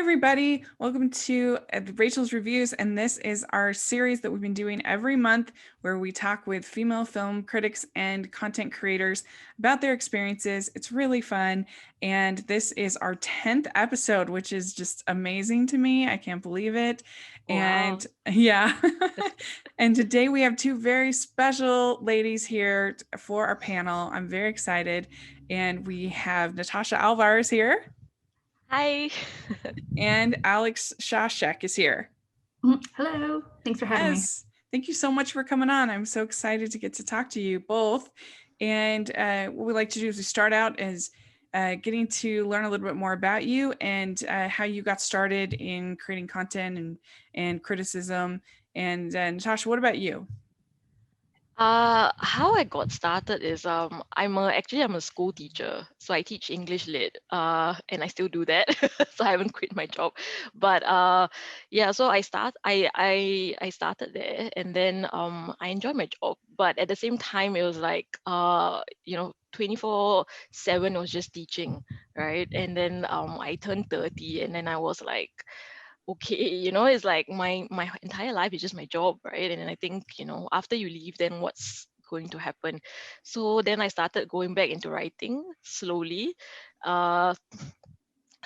everybody. Welcome to Rachel's Reviews. And this is our series that we've been doing every month where we talk with female film critics and content creators about their experiences. It's really fun. And this is our 10th episode, which is just amazing to me. I can't believe it. Wow. And yeah. And today we have two very special ladies here for our panel. I'm very excited. And we have Natasha Alvar is here. Hi. And Alex Shashek is here. Hello. Thanks for having me. Yes. Thank you so much for coming on. I'm so excited to get to talk to you both. And what we like to do is we start out as getting to learn a little bit more about you and how you got started in creating content and criticism. And Natasha, what about you? How I got started is I'm a school teacher, so I teach English lit, and I still do that, so I haven't quit my job. But yeah, so I started there, and then I enjoyed my job, but at the same time it was like 24/7 was just teaching, right? And then I turned 30, and then I was like, okay, it's like my entire life is just my job, right? And then I think, after you leave, then what's going to happen? So then I started going back into writing slowly. uh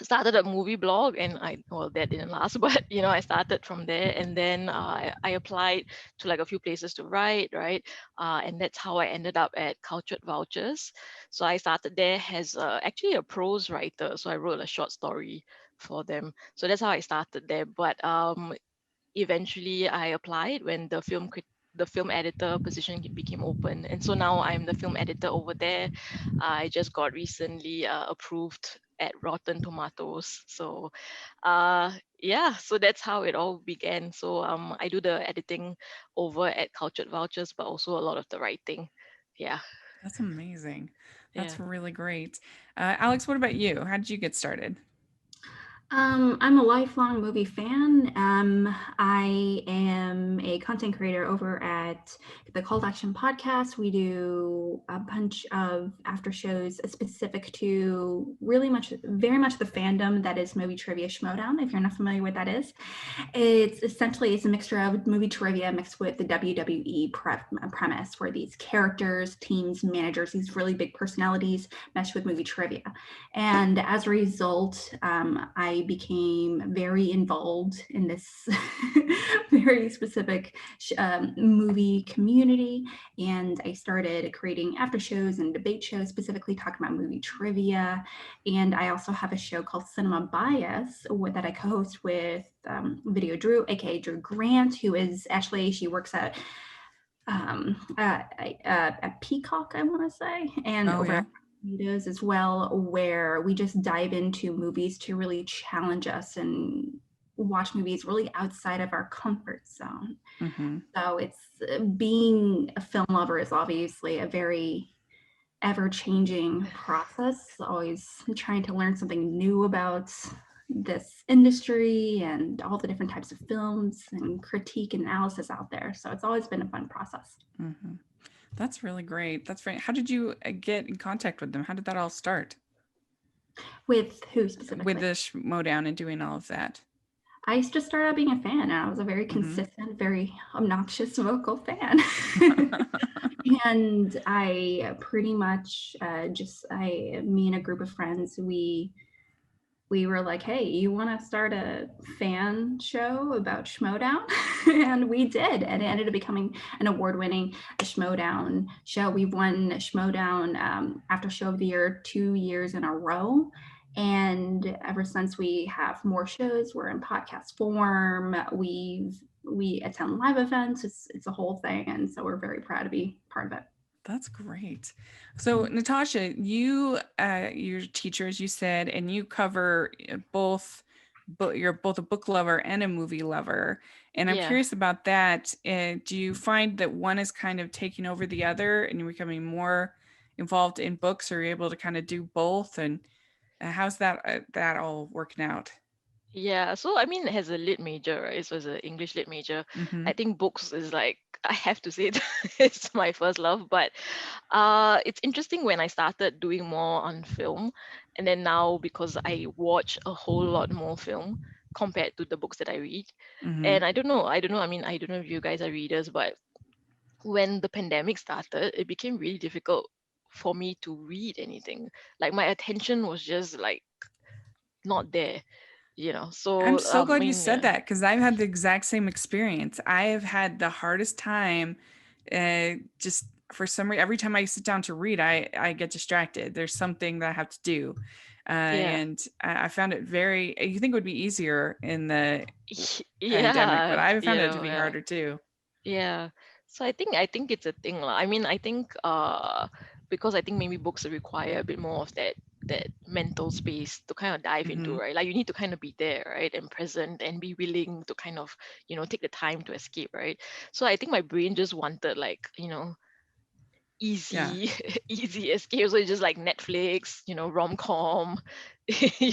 Started a movie blog, and that didn't last, but I started from there, and then I applied to like a few places to write, right? And that's how I ended up at Cultured Vouchers. So I started there as actually a prose writer, so I wrote a short story for them. So that's how I started there. But eventually I applied when the film editor position became open, and so now I'm the film editor over there. I just got recently approved at Rotten Tomatoes. So yeah, so that's how it all began. So I do the editing over at Cultured Vouchers, but also a lot of the writing. Yeah. That's amazing. Yeah. That's really great. Alex, what about you? How did you get started? I'm a lifelong movie fan. I am a content creator over at the Call to Action podcast. We do a bunch of after shows specific to very much the fandom that is movie trivia schmodown. If you're not familiar with what that is, it's a mixture of movie trivia mixed with the WWE premise, where these characters, teams, managers, these really big personalities mesh with movie trivia. And as a result, I became very involved in this very specific movie community. And I started creating after shows and debate shows, specifically talking about movie trivia. And I also have a show called Cinema Bias that I co-host with Video Drew, aka Drew Grant, who is actually, she works at Peacock, I want to say, and over at videos as well, where we just dive into movies to really challenge us and watch movies really outside of our comfort zone. Mm-hmm. So it's being a film lover is obviously a very ever-changing process, always trying to learn something new about this industry and all the different types of films and critique and analysis out there. So it's always been a fun process. Mm-hmm. That's really great. That's right. How did you get in contact with them? How did that all start? With who specifically? With the Schmodown and doing all of that. I just started out being a fan, and I was a very consistent, very obnoxious vocal fan. And I pretty much me and a group of friends, we were like, hey, you want to start a fan show about Schmodown? And we did. And it ended up becoming an award-winning Schmodown show. We've won Schmodown After Show of the Year 2 years in a row. And ever since, we have more shows. We're in podcast form. We attend live events. It's a whole thing. And so we're very proud to be part of it. That's great. So Natasha, you're a teacher, as you said, and you cover you're both a book lover and a movie lover. And I'm curious about that. Do you find that one is kind of taking over the other and you're becoming more involved in books, or are you able to kind of do both? And how's that all working out? Yeah, so I mean, it has a lit major, right? So it's an English lit major. Mm-hmm. I think books is like I have to say it's my first love. But it's interesting when I started doing more on film, and then now because I watch a whole lot more film compared to the books that I read. Mm-hmm. And I don't know. I mean, I don't know if you guys are readers, but when the pandemic started, it became really difficult for me to read anything. Like my attention was just like not there, I'm So so I glad you mean, said yeah, that because I've had the exact same experience. I have had the hardest time just for some reason. Every time I sit down to read, I get distracted. There's something that I have to do. yeah, And I found it very, you think it would be easier in the pandemic, but yeah, I found it to be yeah. harder too. Yeah. So I think it's a thing lah. I mean, I think because I think maybe books require a bit more of that mental space to kind of dive into, Mm-hmm. right? Like you need to kind of be there, right? And present and be willing to kind of, take the time to escape, right? So I think my brain just wanted like, Yeah. easy easy escape. So it's just like Netflix, rom-com,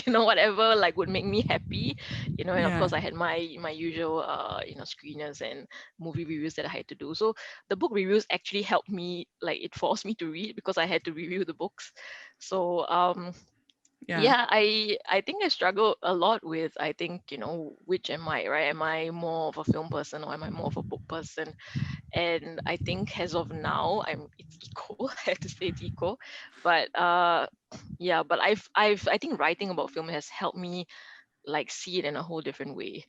whatever like would make me happy, and of Yeah. course I had my usual screeners and movie reviews that I had to do. So the book reviews actually helped me, like it forced me to read because I had to review the books. So Yeah. yeah, I think I struggle a lot with, I think, which am I, right? Am I more of a film person or am I more of a book person? And I think as of now it's equal. I have to say it's equal. But yeah, but I think writing about film has helped me like see it in a whole different way.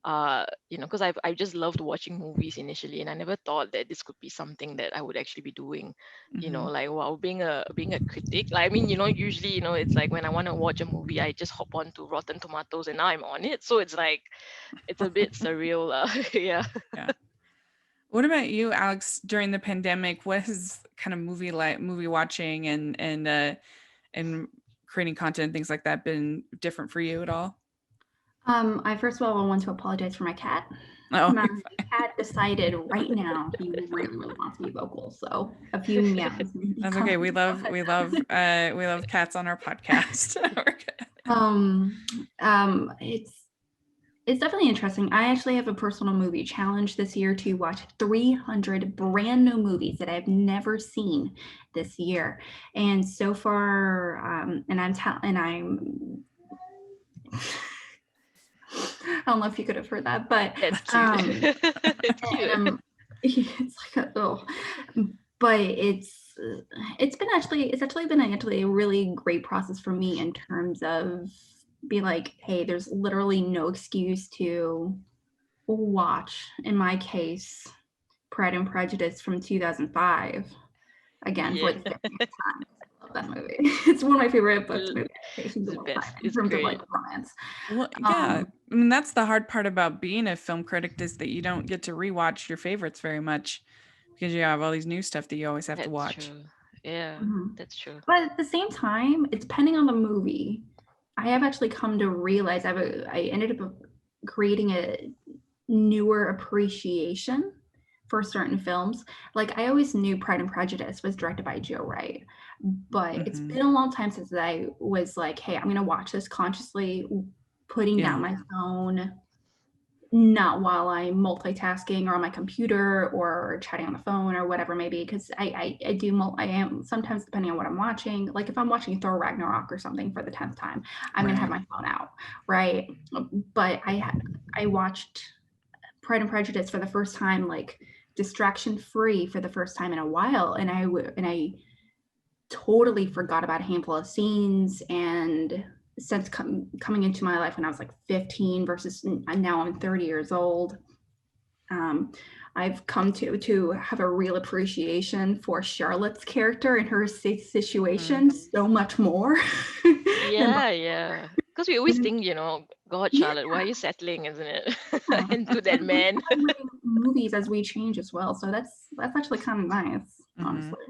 Because I've just loved watching movies initially, and I never thought that this could be something that I would actually be doing. Mm-hmm. Like wow, being a critic. Like I mean, usually, it's like when I want to watch a movie, I just hop on to Rotten Tomatoes, and now I'm on it. So it's like it's a bit surreal. Yeah. Yeah. What about you, Alex, during the pandemic? What has kind of movie watching and creating content and things like that been different for you at all? I first of all want to apologize for my cat. Oh, My cat decided right now he really, really wants to be vocal, so a few meows may be that's okay. We coming. love we love cats on our podcast. We're good. It's definitely interesting. I actually have a personal movie challenge this year to watch 300 brand new movies that I've never seen this year, and so far, and I'm I don't know if you could have heard that, but That's cute. It's cute. it's like but it's actually been a really great process for me in terms of be like, hey, there's literally no excuse to watch, in my case, Pride and Prejudice from 2005 again for Yeah. the 50th time. I love that movie. It's one of my favorite books L- movie adaptations It's of the all best. time in It's terms of great. like romance. Well, yeah. I mean, that's the hard part about being a film critic is that you don't get to rewatch your favorites very much because you have all these new stuff that you always have to That's watch. true. Yeah, Mhm. that's true. But at the same time, it's depending on the movie. I have actually come to realize I ended up creating a newer appreciation for certain films. Like I always knew Pride and Prejudice was directed by Joe Wright, but it's Mm-hmm. been a long time since I was like, hey, I'm gonna watch this consciously, putting Yeah. down my phone, not while I'm multitasking or on my computer or chatting on the phone or whatever maybe, because I am sometimes depending on what I'm watching. Like if I'm watching Thor Ragnarok or something for the 10th time, I'm gonna have Right. my phone out, right? But I watched Pride and Prejudice for the first time, like distraction free for the first time in a while, and I totally forgot about a handful of scenes and since coming into my life when I was like 15 versus now I'm 30 years old, I've come to have a real appreciation for Charlotte's character and her situation so much more. Yeah, yeah. Because we always think, God, Yeah, Charlotte, why are you settling, isn't it? Into that man. movies as we change as well. So that's actually kind of nice, Mm-hmm. honestly.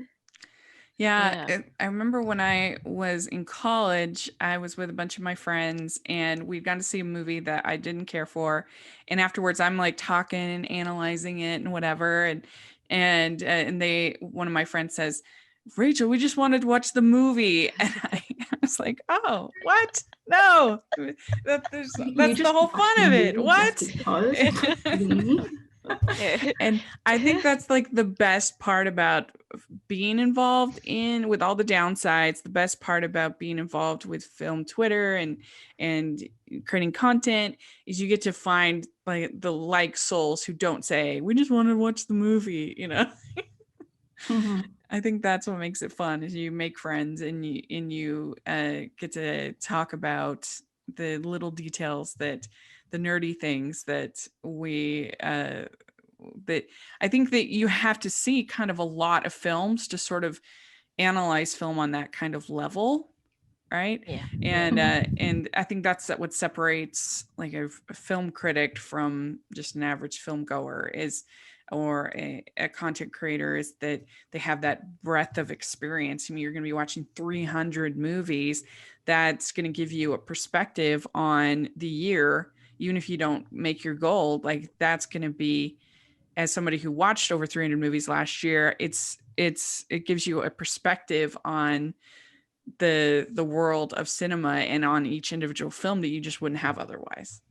Yeah, Yeah. I remember when I was in college, I was with a bunch of my friends and we'd gone to see a movie that I didn't care for. And afterwards I'm like talking and analyzing it and whatever. And one of my friends says, Rachel, we just wanted to watch the movie. And I was like, oh, what? No, You that's the just whole watch fun the of it. movie just What? because? Really? And I think that's like the best part about being involved in, with all the downsides, the best part about being involved with film Twitter and creating content is you get to find like the like souls who don't say, we just want to watch the movie, you know. Mm-hmm. I think that's what makes it fun, is you make friends and you get to talk about the little details, that the nerdy things that that I think that you have to see kind of a lot of films to sort of analyze film on that kind of level, right? Yeah. And I think that's what separates like a film critic from just an average film goer, is, or a content creator, is that they have that breadth of experience. I mean, you're going to be watching 300 movies. That's going to give you a perspective on the year, even if you don't make your goal. Like, that's going to be, as somebody who watched over 300 movies last year, it gives you a perspective on the world of cinema and on each individual film that you just wouldn't have otherwise.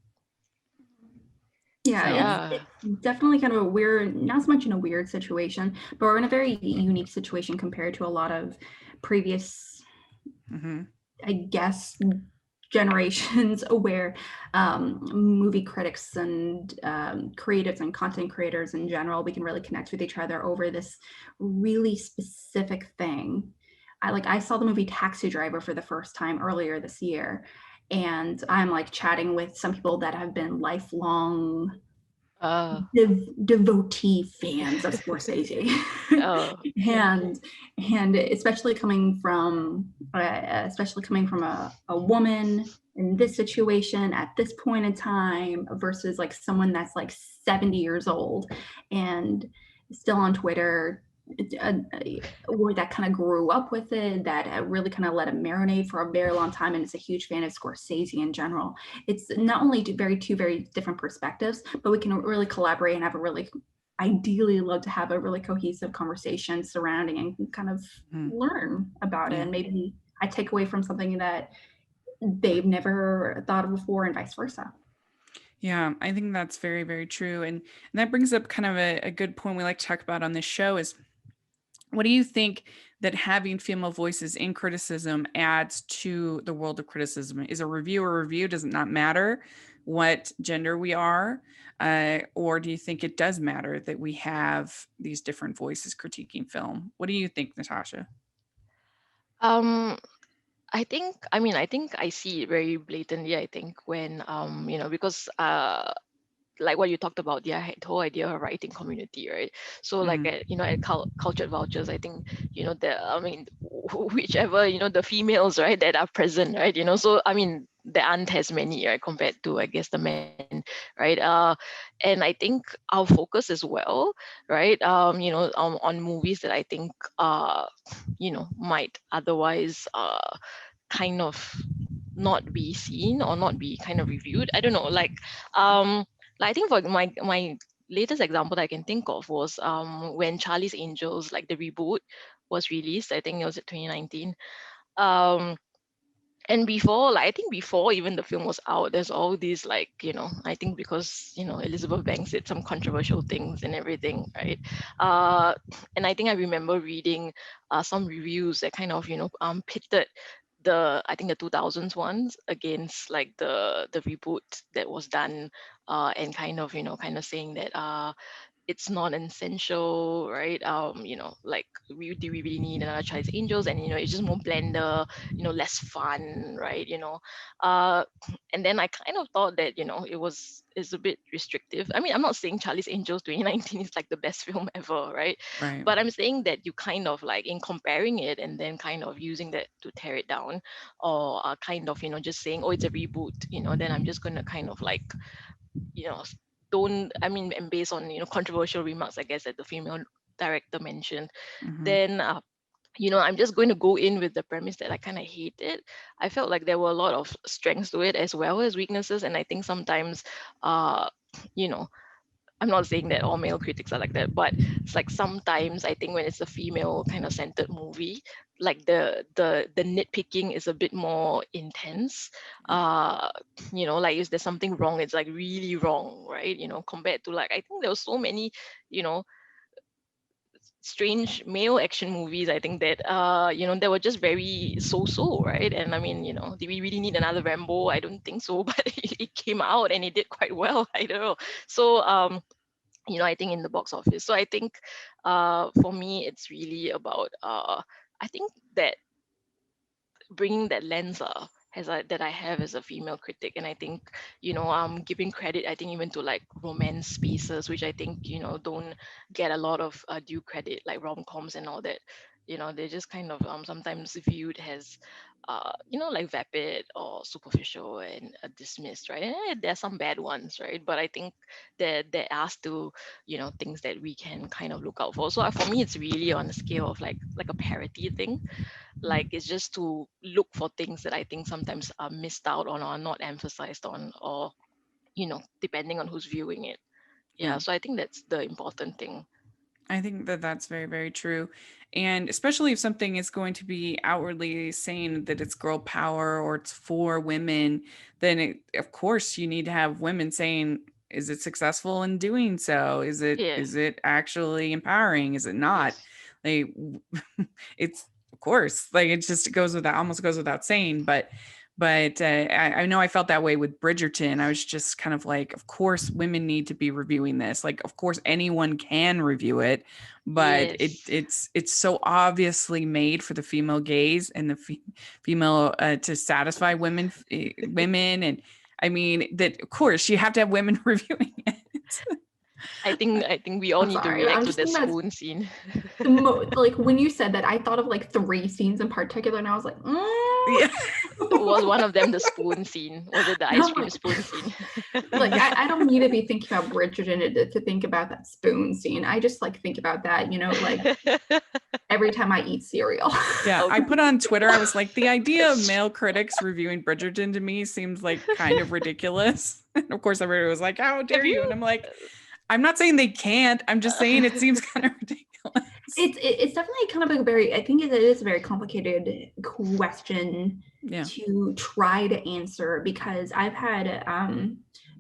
Yeah, So, it's definitely kind of a weird, not so much in a weird situation, but we're in a very unique situation compared to a lot of previous, I guess, generations where movie critics and creatives and content creators in general, we can really connect with each other over this really specific thing. I saw the movie Taxi Driver for the first time earlier this year, and I'm like chatting with some people that have been lifelong devotee fans of Scorsese. And especially coming from a woman in this situation at this point in time versus like someone that's like 70 years old and still on Twitter, or that kind of grew up with it, that really kind of let it marinate for a very long time, and is a huge fan of Scorsese in general. It's not only two very different perspectives, but we can really collaborate and have a really, ideally love to have a really cohesive conversation surrounding and kind of learn about it. And maybe I take away from something that they've never thought of before, and vice versa. Yeah, I think that's very, very true. And that brings up kind of a good point we like to talk about on this show is, what do you think that having female voices in criticism adds to the world of criticism? Is a review a review? Does it not matter what gender we are? Or do you think it does matter that we have these different voices critiquing film? What do you think, Natasha? I think I see it very blatantly, I think, when because like what you talked about, the whole idea of writing community, right? So like at Cultured Vultures, I think whichever the females, right, that are present, right, so I mean there aren't as many, right, compared to I guess the men, right? And I think our focus as well, right, on movies that I think might otherwise kind of not be seen or not be kind of reviewed. I don't know, like I think for my latest example that I can think of was when Charlie's Angels, like the reboot, was released. I think it was in 2019. And before, I think before even the film was out, there's all these I think because Elizabeth Banks did some controversial things and everything, right? And I think I remember reading some reviews that kind of pitted I think the 2000s ones against like the reboot that was done, and kind of saying that it's not essential, right? Like do we really need another Chinese Angels? And it's just more blender, less fun, right? And then I kind of thought that it's a bit restrictive. I mean, I'm not saying Charlie's Angels 2019 is like the best film ever, right? Right. But I'm saying that you kind of like in comparing it and then kind of using that to tear it down, or kind of just saying, oh, it's a reboot, then I'm just gonna kind of like don't, I mean, and based on controversial remarks, I guess, that the female director mentioned, then I'm just going to go in with the premise that I kind of hate it. I felt like there were a lot of strengths to it as well as weaknesses, and I think sometimes you know I'm not saying that all male critics are like that, but it's like sometimes I think when it's a female kind of centered movie, like the nitpicking is a bit more intense. Like if there's something wrong, it's like really wrong, right? Compared to like, I think there were so many, you know, strange male action movies, I think that they were just very so-so, right? And I mean, do we really need another Rambo? I don't think so, but it came out and it did quite well. I don't know. So I think in the box office. So I think for me it's really about I think that bringing that lens that I have as a female critic. And I think, giving credit, I think even to like romance spaces, which I think, don't get a lot of due credit, like rom-coms and all that. They're just kind of sometimes viewed as, like vapid or superficial and dismissed, right? And there are some bad ones, right? But I think that there are still, things that we can kind of look out for. So for me, it's really on a scale of like a parity thing. Like it's just to look for things that I think sometimes are missed out on or not emphasized on, or depending on who's viewing it. Yeah, so I think that's the important thing. I think that that's very, very true. And especially if something is going to be outwardly saying that it's girl power or it's for women, then of course you need to have women saying, is it successful in doing so? Is it actually empowering? Is it not? Yes. Like it's, of course, like it just almost goes without saying, but I know I felt that way with Bridgerton. I was just kind of like, of course, women need to be reviewing this. Like, of course, anyone can review it, but Yes. it's so obviously made for the female gaze and the female to satisfy women, and I mean that. Of course, you have to have women reviewing it. I think we all I'm need to sorry. I'm react to just the thinking about spoon scene. like when you said that, I thought of like 3 scenes in particular, and I was like, Yeah. Was one of them the spoon scene? Was it the ice cream like, spoon scene? like I don't need to be thinking about Bridgerton to think about that spoon scene. I just like think about that, like every time I eat cereal. Yeah, I Okay. put on Twitter, I was like, the idea of male critics reviewing Bridgerton to me seems like kind of ridiculous. And of course, everybody was like, how dare you? And I'm like, I'm not saying they can't. I'm just saying it seems kind of ridiculous. It's definitely kind of I think it is a very complicated question to try to answer, because I've had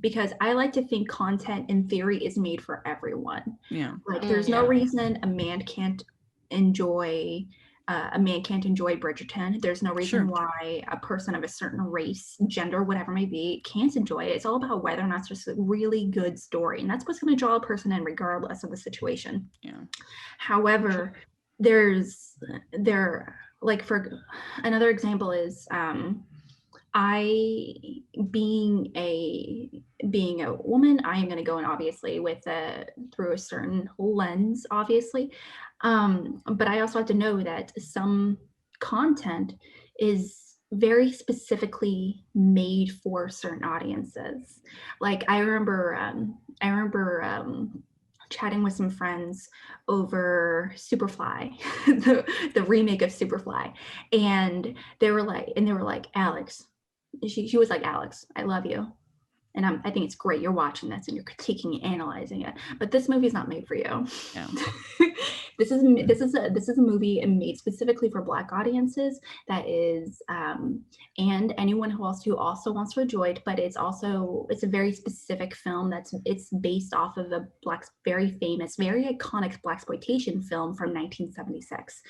because I like to think content in theory is made for everyone. Yeah. Like there's no reason a man can't enjoy Bridgerton. There's no reason why a person of a certain race, gender, whatever it may be, can't enjoy it. It's all about whether or not it's just a really good story. And that's what's going to draw a person in regardless of the situation. Yeah. However, like for another example is I being a woman, I am going to go in obviously with through a certain lens, obviously, but I also have to know that some content is very specifically made for certain audiences. Like I remember chatting with some friends over Superfly, the remake of Superfly, and they were like, Alex. She was like, Alex, I love you. And I think it's great you're watching this and you're critiquing and analyzing it, but this movie is not made for you. Yeah. This is a movie made specifically for Black audiences. That is, and anyone who also wants to enjoy it. But it's a very specific film it's based off of a very famous, very iconic blaxploitation film from 1976.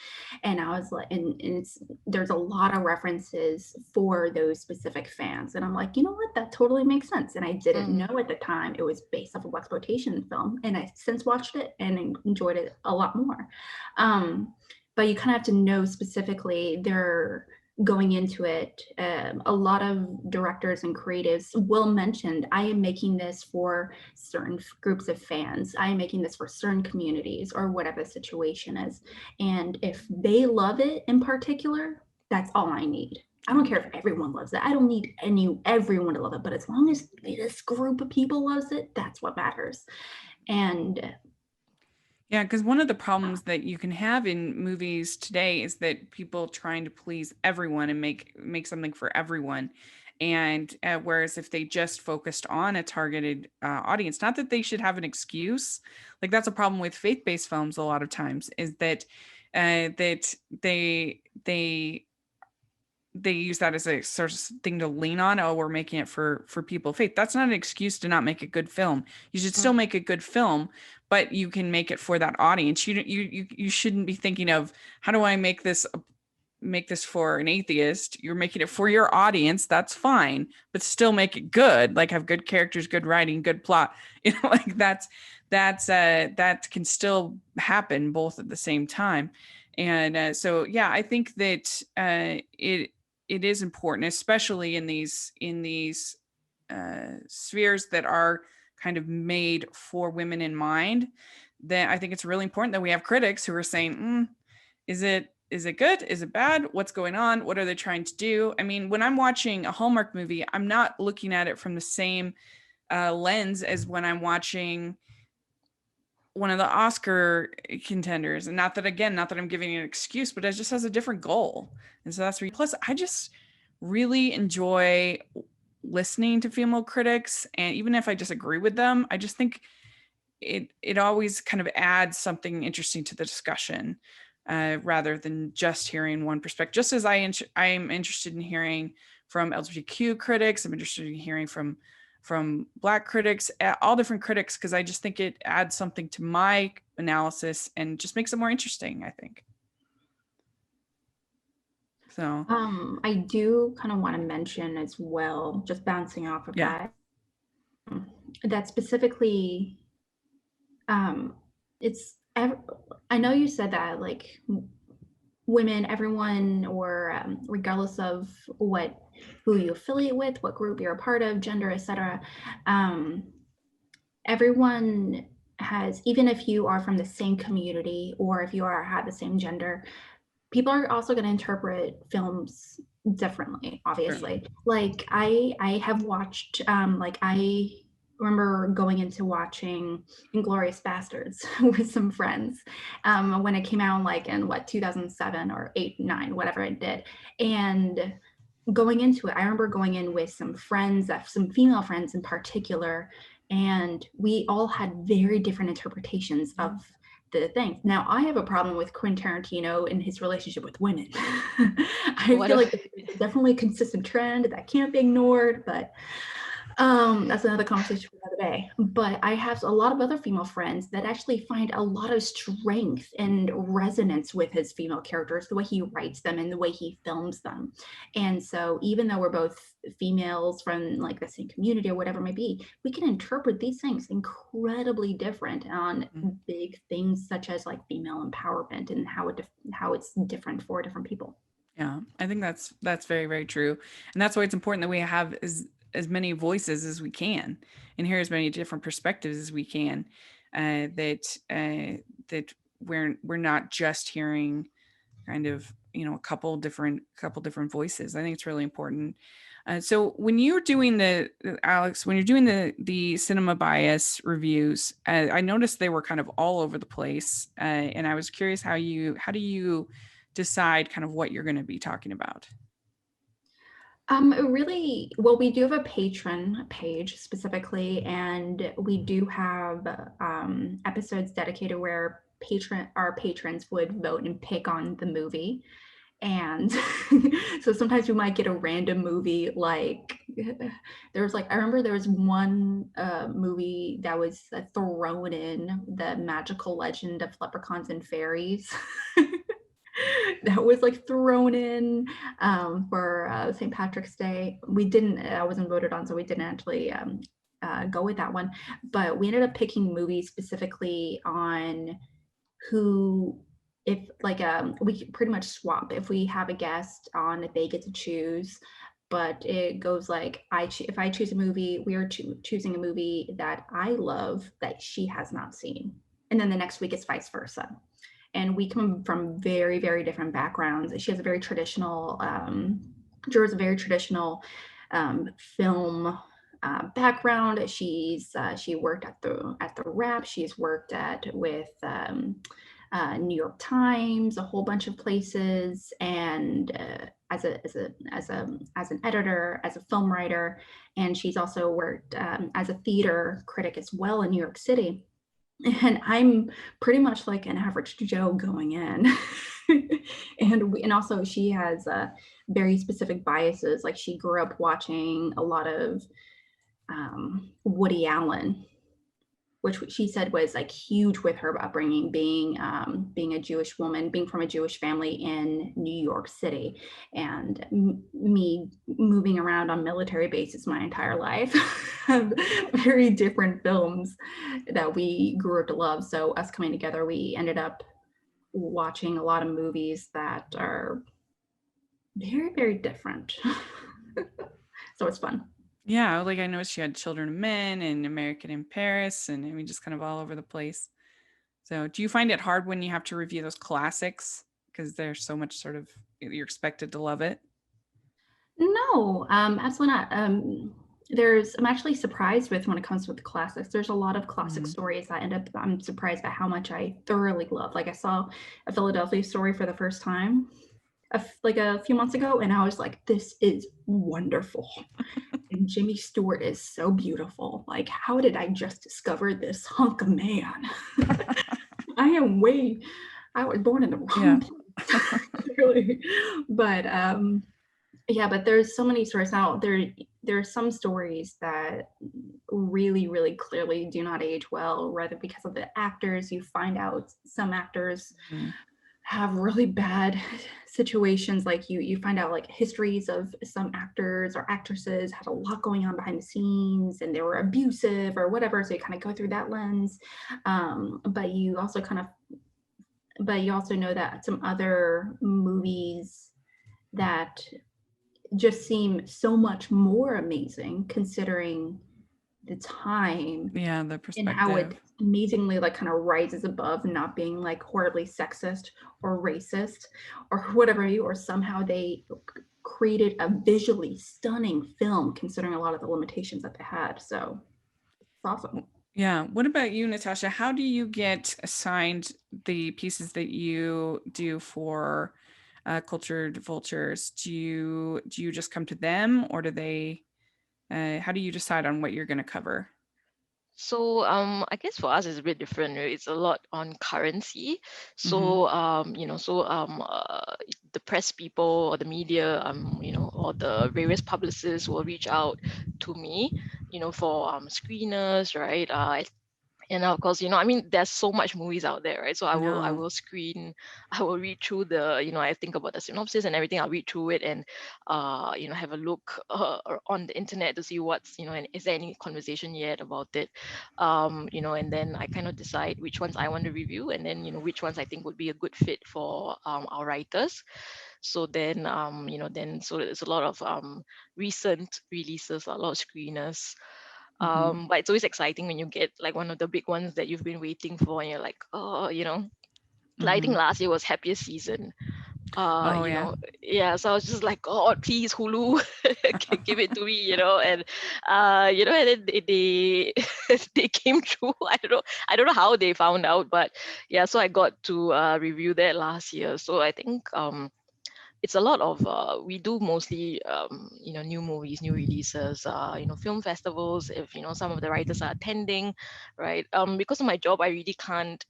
And I was like, and there's a lot of references for those specific fans, and I'm like, you know what, that totally makes sense. And I didn't know at the time it was based off a blaxploitation film, and I since watched it and enjoyed it a lot more. But you kind of have to know specifically they're going into it. A lot of directors and creatives will mention, I am making this for certain groups of fans. I am making this for certain communities, or whatever the situation is. And if they love it in particular, that's all I need. I don't care if everyone loves it. I don't need everyone to love it, but as long as this group of people loves it, that's what matters. And yeah, because one of the problems that you can have in movies today is that people trying to please everyone and make something for everyone. And whereas if they just focused on a targeted audience, not that they should have an excuse, like that's a problem with faith-based films a lot of times, is that that they use that as a sort of thing to lean on. Oh, we're making it for people of faith. That's not an excuse to not make a good film. You should still make a good film, but you can make it for that audience. You shouldn't be thinking of, how do I make this for an atheist? You're making it for your audience. That's fine, but still make it good. Like have good characters, good writing, good plot. Like that can still happen both at the same time. And so, yeah, I think that it is important, especially in these spheres that are kind of made for women in mind. That I think it's really important that we have critics who are saying, is it good? Is it bad? What's going on? What are they trying to do? I mean, when I'm watching a Hallmark movie, I'm not looking at it from the same lens as when I'm watching one of the Oscar contenders. And not that I'm giving an excuse, but it just has a different goal. And so that's plus I just really enjoy listening to female critics. And even if I disagree with them, I just think it always kind of adds something interesting to the discussion, rather than just hearing one perspective. Just as I am interested in hearing from LGBTQ critics, I'm interested in hearing from Black critics, all different critics, because I just think it adds something to my analysis and just makes it more interesting, I think. So I do kind of want to mention as well, just bouncing off of that specifically, I know you said that like women, everyone, or regardless of who you affiliate with, what group you're a part of, gender, etc. Everyone has, even if you are from the same community or if you have the same gender, people are also going to interpret films differently, obviously. Sure. Like I have watched, like I remember going into watching Inglourious Bastards with some friends when it came out like in 2007 or 8, 9, whatever it did. And going into it, I remember going in with some friends, some female friends in particular, and we all had very different interpretations of the things. Now, I have a problem with Quentin Tarantino and his relationship with women. I feel like it's definitely a consistent trend that can't be ignored, but that's another conversation for another day. But I have a lot of other female friends that actually find a lot of strength and resonance with his female characters, the way he writes them and the way he films them. And so even though we're both females from like the same community or whatever it may be, we can interpret these things incredibly different on big things such as like female empowerment and how it's different for different people. Yeah, I think that's very, very true. And that's why it's important that we have as many voices as we can and hear as many different perspectives as we can, that we're not just hearing kind of, a couple different voices. I think it's really important. So when you're doing Alex, when you're doing the cinema bias reviews, I noticed they were kind of all over the place. And I was curious how do you decide kind of what you're going to be talking about? Really, well, we do have a patron page specifically, and we do have episodes dedicated where our patrons would vote and pick on the movie. And so sometimes we might get a random movie, like I remember there was one movie that was thrown in, The Magical Legend of Leprechauns and Fairies. That was like thrown in for St. Patrick's Day. I wasn't voted on, so we didn't actually go with that one. But we ended up picking movies specifically on who, if like we pretty much swap. If we have a guest on, if they get to choose, but it goes like if I choose a movie, we are choosing a movie that I love that she has not seen, and then the next week it's vice versa. And we come from very, very different backgrounds. She has a very traditional, Drew a very traditional film background. She worked at the Wrap. She's worked with New York Times, a whole bunch of places. And as an editor, as a film writer, and she's also worked as a theater critic as well in New York City. And I'm pretty much like an average Joe going in. And also she has very specific biases. Like she grew up watching a lot of Woody Allen, which she said was like huge with her upbringing, being a Jewish woman, being from a Jewish family in New York City, and me moving around on military bases my entire life. Very different films that we grew up to love. So us coming together, we ended up watching a lot of movies that are very, very different. So it's fun. Yeah, like I noticed she had Children of Men and American in Paris, and I mean, just kind of all over the place. So, do you find it hard when you have to review those classics because there's so much sort of you're expected to love it? No, absolutely not. I'm actually surprised with when it comes with the classics. There's a lot of classic stories that I'm surprised by how much I thoroughly love. Like I saw a Philadelphia Story for the first time like a few months ago, and I was like, this is wonderful. And Jimmy Stewart is so beautiful. Like, how did I just discover this hunk of man? I was born in the wrong place. Really. But yeah, but there's so many stories now. There are some stories that really, really clearly do not age well, rather because of the actors. You find out some actors have really bad situations. Like you find out like histories of some actors or actresses had a lot going on behind the scenes and they were abusive or whatever. So you kind of go through that lens. But you also know that some other movies that just seem so much more amazing considering the time, the perspective, and how it amazingly like kind of rises above not being like horribly sexist or racist or whatever, or somehow they created a visually stunning film considering a lot of the limitations that they had. So it's awesome. Yeah. What about you, Natasha? How do you get assigned the pieces that you do for Cultured Vultures? Do you just come to them, or do they? How do you decide on what you're going to cover? So I guess for us it's a bit different. Right? It's a lot on currency. So the press people or the media, or the various publicists will reach out to me, for screeners, right? And of course, I mean, there's so much movies out there, right? So I will screen, I will read through I think about the synopsis and everything. I'll read through it and, have a look on the internet to see what's, and is there any conversation yet about it, and then I kind of decide which ones I want to review, and then, which ones I think would be a good fit for our writers. So then, so there's a lot of recent releases, a lot of screeners. But it's always exciting when you get like one of the big ones that you've been waiting for and you're like, oh, I think last year was Happiest Season. So I was just like, God, please, Hulu, give it to me, and and then they they came through. I don't know how they found out, but yeah, so I got to review that last year. So I think it's a lot of we do mostly new movies, new releases, film festivals, if some of the writers are attending, right? Because of my job I really can't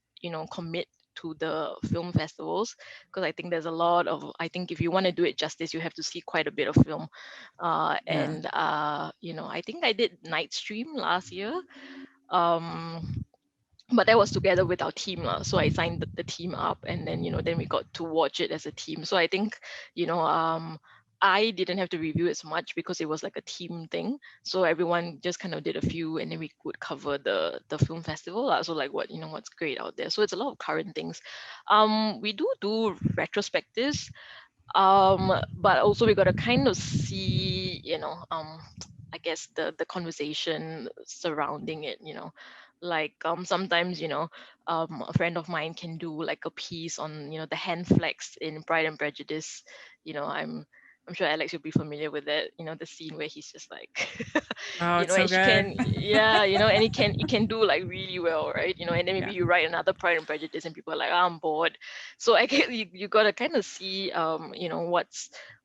commit to the film festivals, because I think there's a lot of, I think if you want to do it justice, you have to see quite a bit of film. And I think I did Night Stream last year, but that was together with our team. So I signed the team up, and then, then we got to watch it as a team. So I think, I didn't have to review it so much because it was like a team thing. So everyone just kind of did a few, and then we would cover the film festival. So like what's great out there. So it's a lot of current things. We do retrospectives, but also we got to kind of see, I guess the conversation surrounding it, like sometimes a friend of mine can do like a piece on the hand flags in Pride and Prejudice. I'm I'm sure Alex, you'll be familiar with that. The scene where he's just like, Oh, it's so and she good. can, yeah, and he can do like really well, right? And then maybe you write another Pride and Prejudice, and people are like, oh, I'm bored. So I guess you gotta kind of see,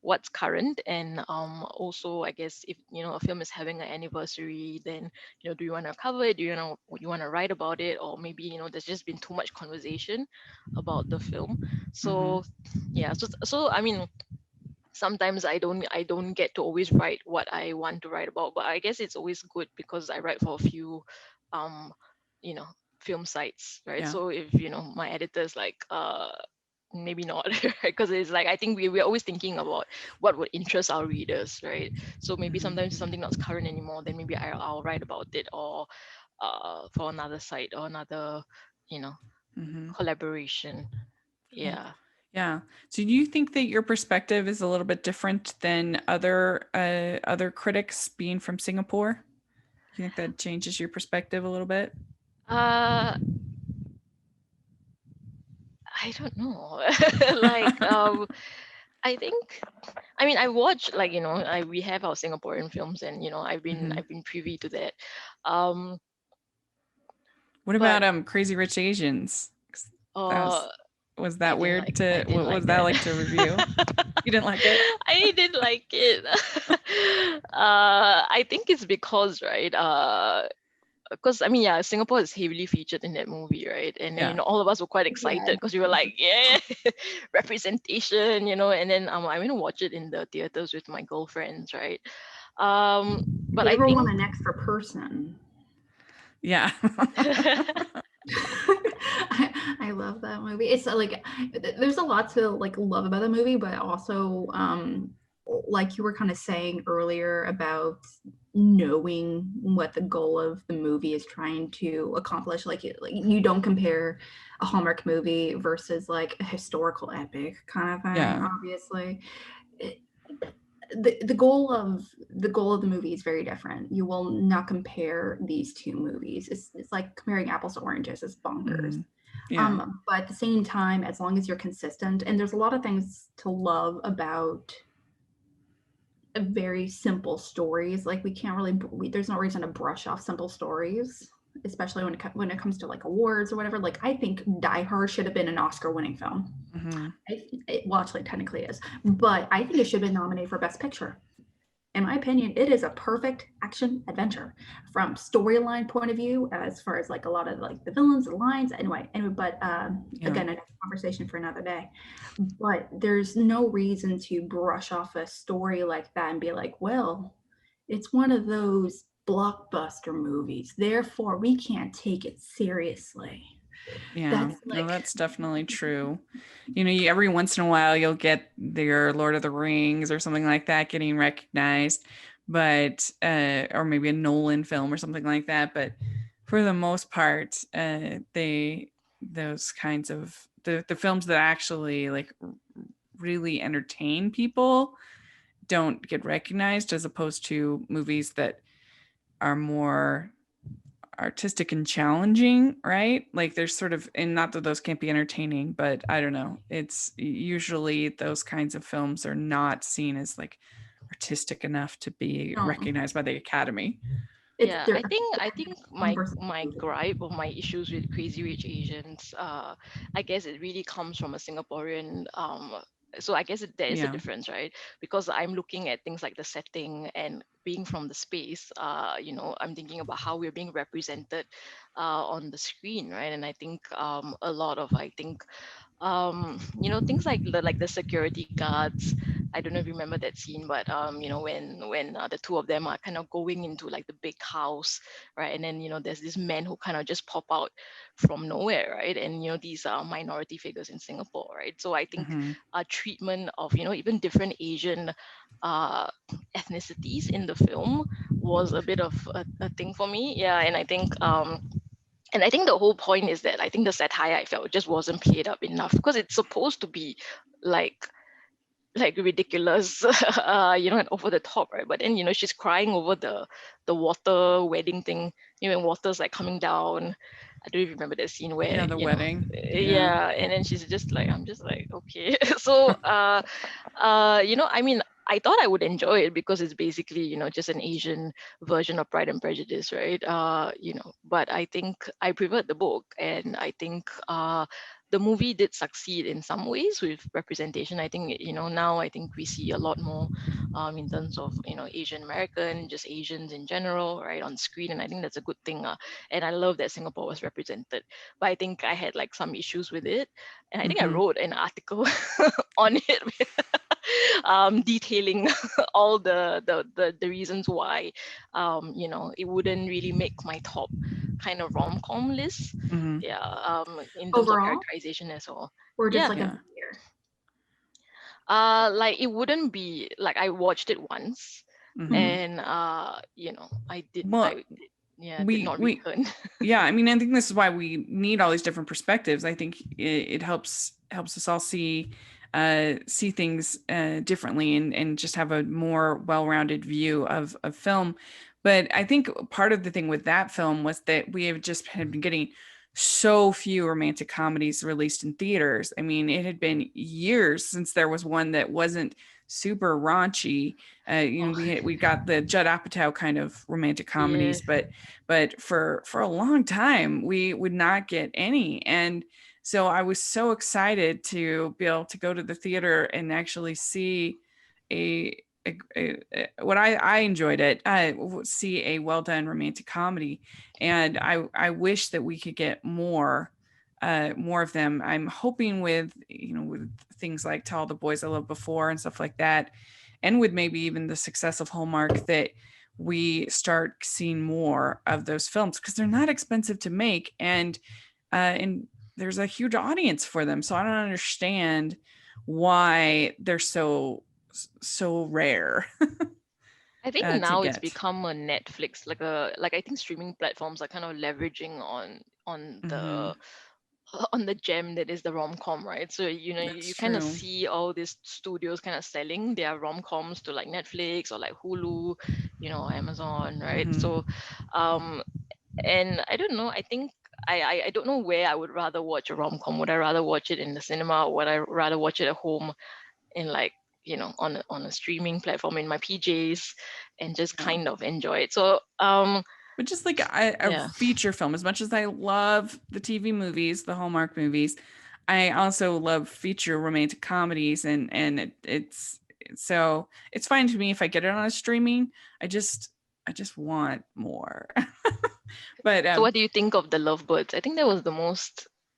what's current, and also I guess if a film is having an anniversary, then do you want to cover it? Do you want to write about it, or maybe there's just been too much conversation about the film. So yeah, so I mean, sometimes I don't get to always write what I want to write about, but I guess it's always good because I write for a few um you know film sites, right? Yeah. So if my editor's like maybe not, because it's like I think we're always thinking about what would interest our readers, right? So maybe sometimes if something not current anymore, then maybe I'll write about it, or for another site or another you know collaboration. Yeah. Yeah. So do you think that your perspective is a little bit different than other critics being from Singapore? Do you think that changes your perspective a little bit? I don't know. Like I think, I mean, I watch, like we have our Singaporean films, and I've been privy to that. Um What but about Crazy Rich Asians? That uh was I that didn't weird like I to didn't what like was that that. like to review? You didn't like it? I didn't like it. I think it's because, right, because I mean, yeah, Singapore is heavily featured in that movie, right? And then Yeah. all of us were quite excited Yeah. because we were like, yeah, representation, and then I went to watch it in the theaters with my girlfriends, right? If But you I ever want think an extra person, Yeah. I love that movie. It's like there's a lot to like love about the movie, but also like you were kind of saying earlier about knowing what the goal of the movie is trying to accomplish. Like you don't compare a Hallmark movie versus like a historical epic kind of thing, Yeah. obviously. It- the goal of the movie is very different. You will not compare these two movies. It's like comparing apples to oranges. It's bonkers. Yeah. But at the same time, as long as you're consistent, and there's a lot of things to love about very simple stories. Like we can't really, there's no reason to brush off simple stories, especially when it comes to like awards or whatever. Like I think Die Hard should have been an Oscar-winning film. Well, actually, technically is, but I think it should have been nominated for Best Picture. In my opinion, it is a perfect action adventure from storyline point of view, as far as like a lot of like the villains, the lines, anyway. But again, a conversation for another day. But there's no reason to brush off a story like that and be like, well, it's one of those blockbuster movies, therefore we can't take it seriously. Yeah, no, that's definitely true. Every once in a while you'll get your Lord of the Rings or something like that getting recognized, but or maybe a Nolan film or something like that. But for the most part, those kinds of the films that actually like really entertain people don't get recognized, as opposed to movies that are more artistic and challenging, right? Like there's sort of, and not that those can't be entertaining, but I don't know, it's usually those kinds of films are not seen as like artistic enough to be recognized by the Academy. Yeah, I think my gripe or my issues with Crazy Rich Asians, I guess it really comes from a Singaporean so I guess there is a difference, right? Because I'm looking at things like the setting and being from the space, I'm thinking about how we're being represented on the screen, right? And I think a lot of things like the security guards. I don't know if you remember that scene, but when the two of them are kind of going into like the big house, right? And then there's this man who kind of just pop out from nowhere, right? And these are minority figures in Singapore, right? So I think treatment of even different Asian ethnicities in the film was a bit of a thing for me. Yeah, and I think the whole point is that I think the satire, I felt, just wasn't played up enough, because it's supposed to be like ridiculous, and over the top, right? But then she's crying over the water wedding thing, when water's like coming down. I don't even remember that scene where the wedding. And then she's just like, I'm just like, okay. So I mean, I thought I would enjoy it because it's basically, just an Asian version of Pride and Prejudice, right? But I think I preferred the book, and I think the movie did succeed in some ways with representation. I think, now I think we see a lot more in terms of, Asian American, just Asians in general, right, on screen. And I think that's a good thing. And I love that Singapore was represented. But I think I had like some issues with it. And I think I wrote an article on it detailing all the reasons why it wouldn't really make my top kind of rom-com list. Yeah, in terms of characterization as well. Or just like Yeah. a year? Like it wouldn't be like I watched it once, and I did. Did not return. Yeah, I mean, I think this is why we need all these different perspectives. I think it helps us all see things differently and just have a more well-rounded view of film. But I think part of the thing with that film was that we have just been getting so few romantic comedies released in theaters. I mean, it had been years since there was one that wasn't super raunchy. We got the Judd Apatow kind of romantic comedies, but for a long time we would not get any. And so I was so excited to be able to go to the theater and actually see what I enjoyed it, see a well done romantic comedy. And I wish that we could get more of them. I'm hoping with things like To All the Boys I Loved Before and stuff like that, and with maybe even the success of Hallmark, that we start seeing more of those films, because they're not expensive to make, and there's a huge audience for them. So I don't understand why they're so rare. I think now it's become a Netflix, like I think streaming platforms are kind of leveraging on the gem that is the rom-com, right? So you kind of see all these studios kind of selling their rom-coms to like Netflix or like Hulu, Amazon, right? So and I don't know, I think I don't know where I would rather watch a rom-com. Would I rather watch it in the cinema, or would I rather watch it at home in like on a streaming platform in my PJs and just kind of enjoy it? So but just like a feature film, as much as I love the TV movies, the Hallmark movies, I also love feature romantic comedies, and it's fine to me if I get it on a streaming. I just want more. But so what do you think of The Lovebirds? I think that was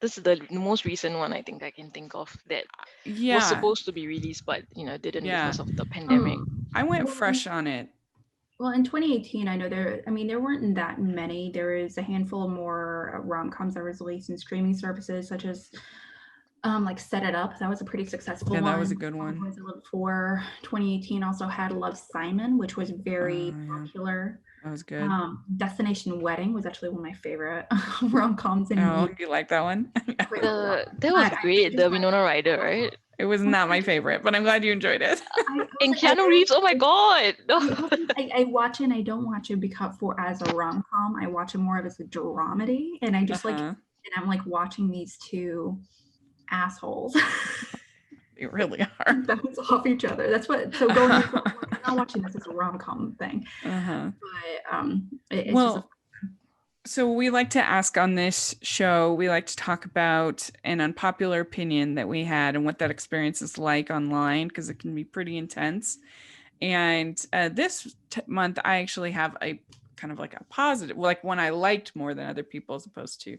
this is the most recent one I think I can think of that was supposed to be released, but didn't because of the pandemic. I went fresh on it. Well, in 2018, I know there weren't that many. There is a handful of more rom-coms that was released in streaming services, such as like Set It Up. That was a pretty successful one. That was a good one. For 2018 also had Love, Simon, which was very popular. That was good. Destination Wedding was actually one of my favorite rom-coms. You like that one? That was great. The Winona Ryder, right? It was not my favorite, but I'm glad you enjoyed it. And Keanu Reeves, oh my god! I watch it, and I don't watch it as a rom-com. I watch it more of as a dramedy, and I just and I'm like watching these two assholes. They really are. Bounce off each other. That's what. So I'm not watching this as a rom-com thing. But it's just so we like to ask on this show, we like to talk about an unpopular opinion that we had and what that experience is like online, because it can be pretty intense. And this month, I actually have a kind of like a positive, like one I liked more than other people as opposed to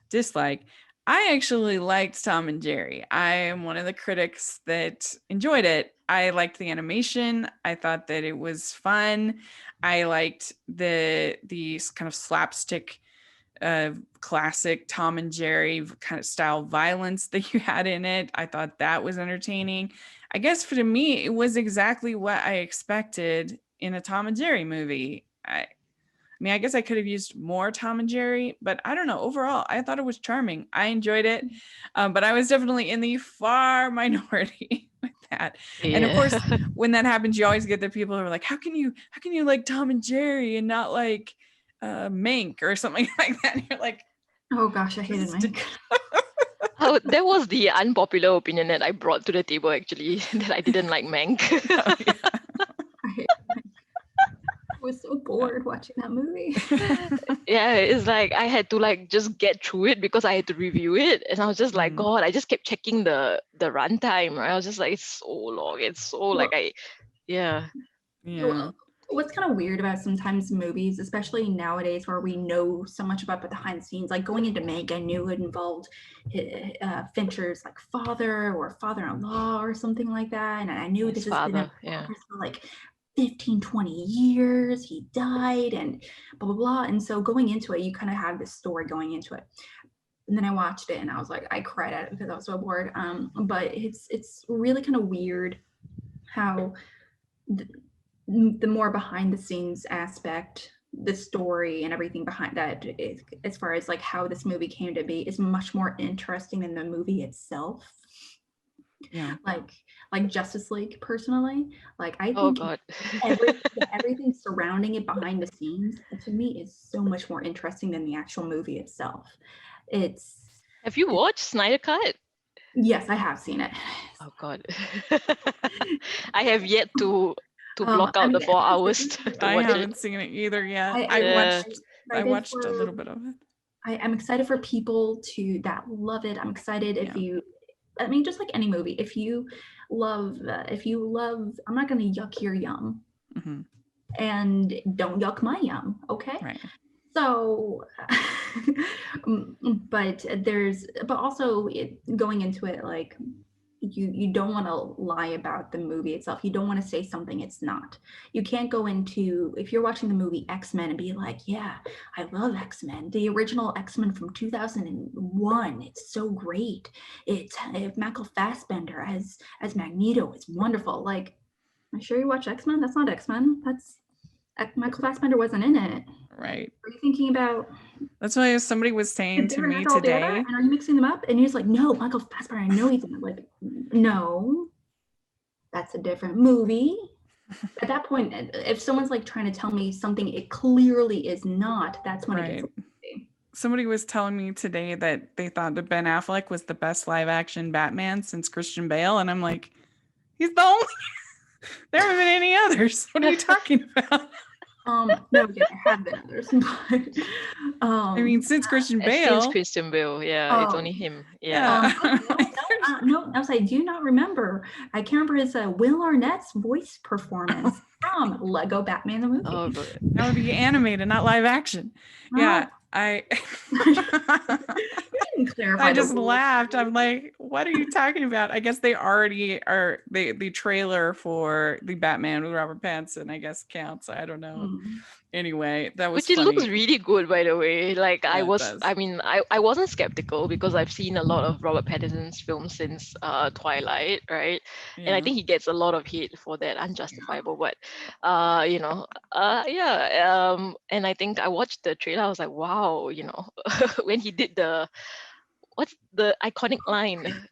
dislike. I actually liked Tom and Jerry. I am one of the critics that enjoyed it. I liked the animation. I thought that it was fun. I liked the kind of slapstick, classic Tom and Jerry kind of style violence that you had in it. I thought that was entertaining. I guess for me, it was exactly what I expected in a Tom and Jerry movie. I mean, I guess I could have used more Tom and Jerry, but I don't know. Overall, I thought it was charming. I enjoyed it, but I was definitely in the far minority with that. And of course, when that happens, you always get the people who are like, "How can you like Tom and Jerry and not like Mank or something like that?" And you're like, "Oh gosh, I hated Mank." Oh, that was the unpopular opinion that I brought to the table, actually, that I didn't like Mank. was so bored watching that movie. Yeah, it's like I had to like just get through it because I had to review it, and I was just like, God, I just kept checking the runtime. Right? I was just like, it's so long. It's so like yeah. What's kind of weird about sometimes movies, especially nowadays where we know so much about the behind the scenes, like going into Meg, I knew it involved Fincher's like father or father-in-law or something like that. And I knew this has been for like 15, 20 years. He died and blah, blah, blah. And so going into it, you kind of have this story going into it. And then I watched it and I was like, I cried at it because I was so bored. But it's really kind of weird how the more behind the scenes aspect, the story and everything behind that, as far as like how this movie came to be, is much more interesting than the movie itself. Yeah. Like Justice League, personally, like I think everything surrounding it behind the scenes, to me, is so much more interesting than the actual movie itself. Have you watched Snyder Cut? Yes, I have seen it. Oh God. I have yet to block out the 4 hours to watch it. I haven't seen it either yet. I watched a little bit of it. I'm excited for people that love it. I'm excited if you, I mean, just like any movie, if you love, I'm not going to yuck your yum, and don't yuck my yum. Okay. Right. So, but also going into it, like, you don't want to lie about the movie itself. You don't want to say something it's not. You can't go into, if you're watching the movie X-Men and be like, yeah, I love X-Men. The original X-Men from 2001. It's so great. It's Michael Fassbender as Magneto. It's wonderful. Like, I'm sure you watch X-Men. That's not X-Men. That's Michael Fassbender wasn't in it. Right. Are you thinking about? That's why somebody was saying to me today. And are you mixing them up? And he's like, no, Michael Fassbender, I know he's in it. Like, no, that's a different movie. At that point, if someone's like trying to tell me something it clearly is not, that's when it gets. Somebody was telling me today that they thought that Ben Affleck was the best live action Batman since Christian Bale. And I'm like, he's the only, there haven't been any others. What are you talking about? No, there have been others, but I mean, since Christian Bale, it's only him. No, I was like, do you not remember? I can't remember his Will Arnett's voice performance from Lego Batman the movie. Oh, that would be animated, not live action. Yeah, I just laughed. I'm like, what are you talking about? I guess they already are. The trailer for the Batman with Robert Pattinson, I guess, counts. I don't know. Anyway, that was which it looks really good, by the way. Like I wasn't skeptical because I've seen a lot of Robert Pattinson's films since Twilight, right? And I think he gets a lot of hate for that, unjustifiable. But and I think I watched the trailer. I was like, wow, when he did what's the iconic line?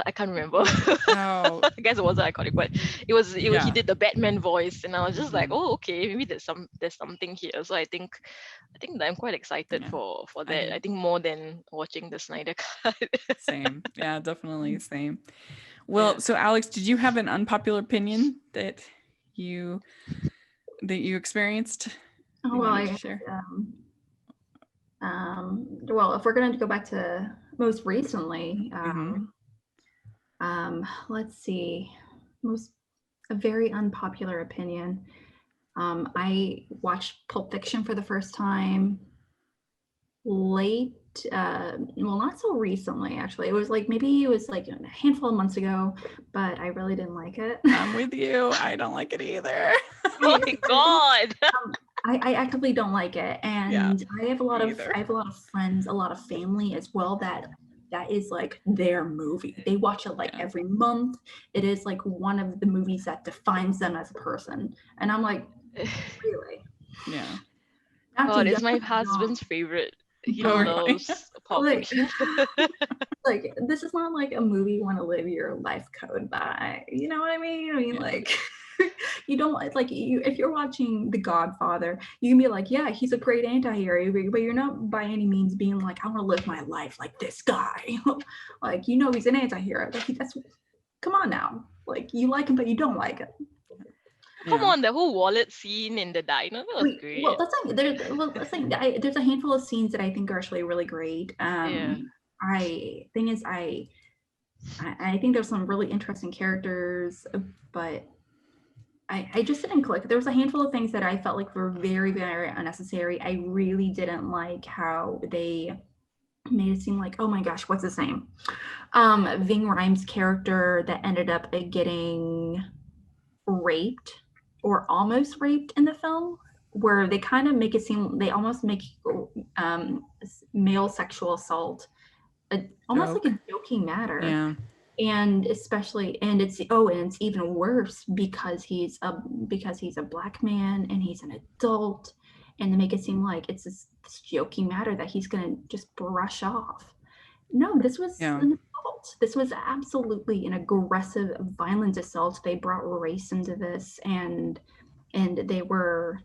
I can't remember. Oh. I guess it wasn't iconic, but it was he did the Batman voice, and I was just like, oh, okay, maybe there's something here. So I think that I'm quite excited for that. I think more than watching the Snyder Cut. Same. Yeah, definitely same. Well, so Alex, did you have an unpopular opinion that you experienced? Oh, well, well, if we're going to go back to most recently, let's see, a very unpopular opinion. I watched Pulp Fiction for the first time not so recently, actually. It was like a handful of months ago, but I really didn't like it. I'm with you. I don't like it either. Oh my God. I actively don't like it, and I have a lot of friends, a lot of family as well that is like their movie. They watch it like every month. It is like one of the movies that defines them as a person, and I'm like, really? Yeah. God, it's my husband's favorite. He loves Pulp Fiction. Like, this is not like a movie you want to live your life code by. You know what I mean? I mean, like, you don't like if you're watching The Godfather, you can be like, yeah, he's a great anti-hero, but you're not by any means being like, I want to live my life like this guy. Like, he's an anti-hero. Like, come on now. Like, you like him, but you don't like him. Come on, the whole wallet scene in the diner, that was great. Well, that's like there's a handful of scenes that I think are actually really great. I think there's some really interesting characters, but I just didn't click. There was a handful of things that I felt like were very, very unnecessary. I really didn't like how they made it seem like, oh my gosh, what's his name? Ving Rhames' character that ended up getting raped or almost raped in the film, where they kind of make it seem, they almost make male sexual assault almost like a joking matter. Yeah. And especially, and it's even worse because he's a Black man and he's an adult, and they make it seem like it's this joking matter that he's gonna just brush off. No, this was an assault. This was absolutely an aggressive, violent assault. They brought race into this, and they were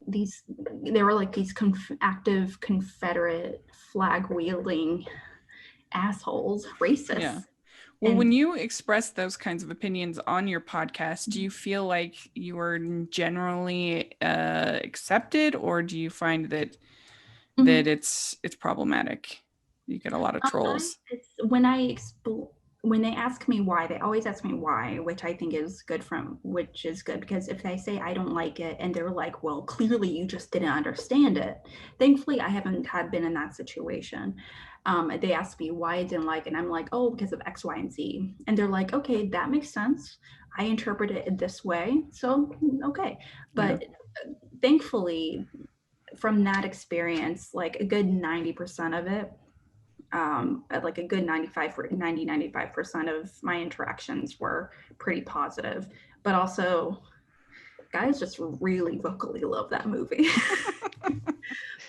like these active Confederate flag wielding assholes, racists. Yeah. Well, when you express those kinds of opinions on your podcast, do you feel like you are generally accepted, or do you find that it's problematic? You get a lot of trolls. When they ask me why, they always ask me why, which I think is good because if I say I don't like it and they're like, well, clearly you just didn't understand it. Thankfully, I haven't been in that situation. They asked me why I didn't like it, and I'm like, oh, because of X, Y, and Z. And they're like, okay, that makes sense. I interpret it this way. So, okay. But thankfully, from that experience, like a good 90% of it, like a good 95% of my interactions were pretty positive. But also, guys just really vocally love that movie.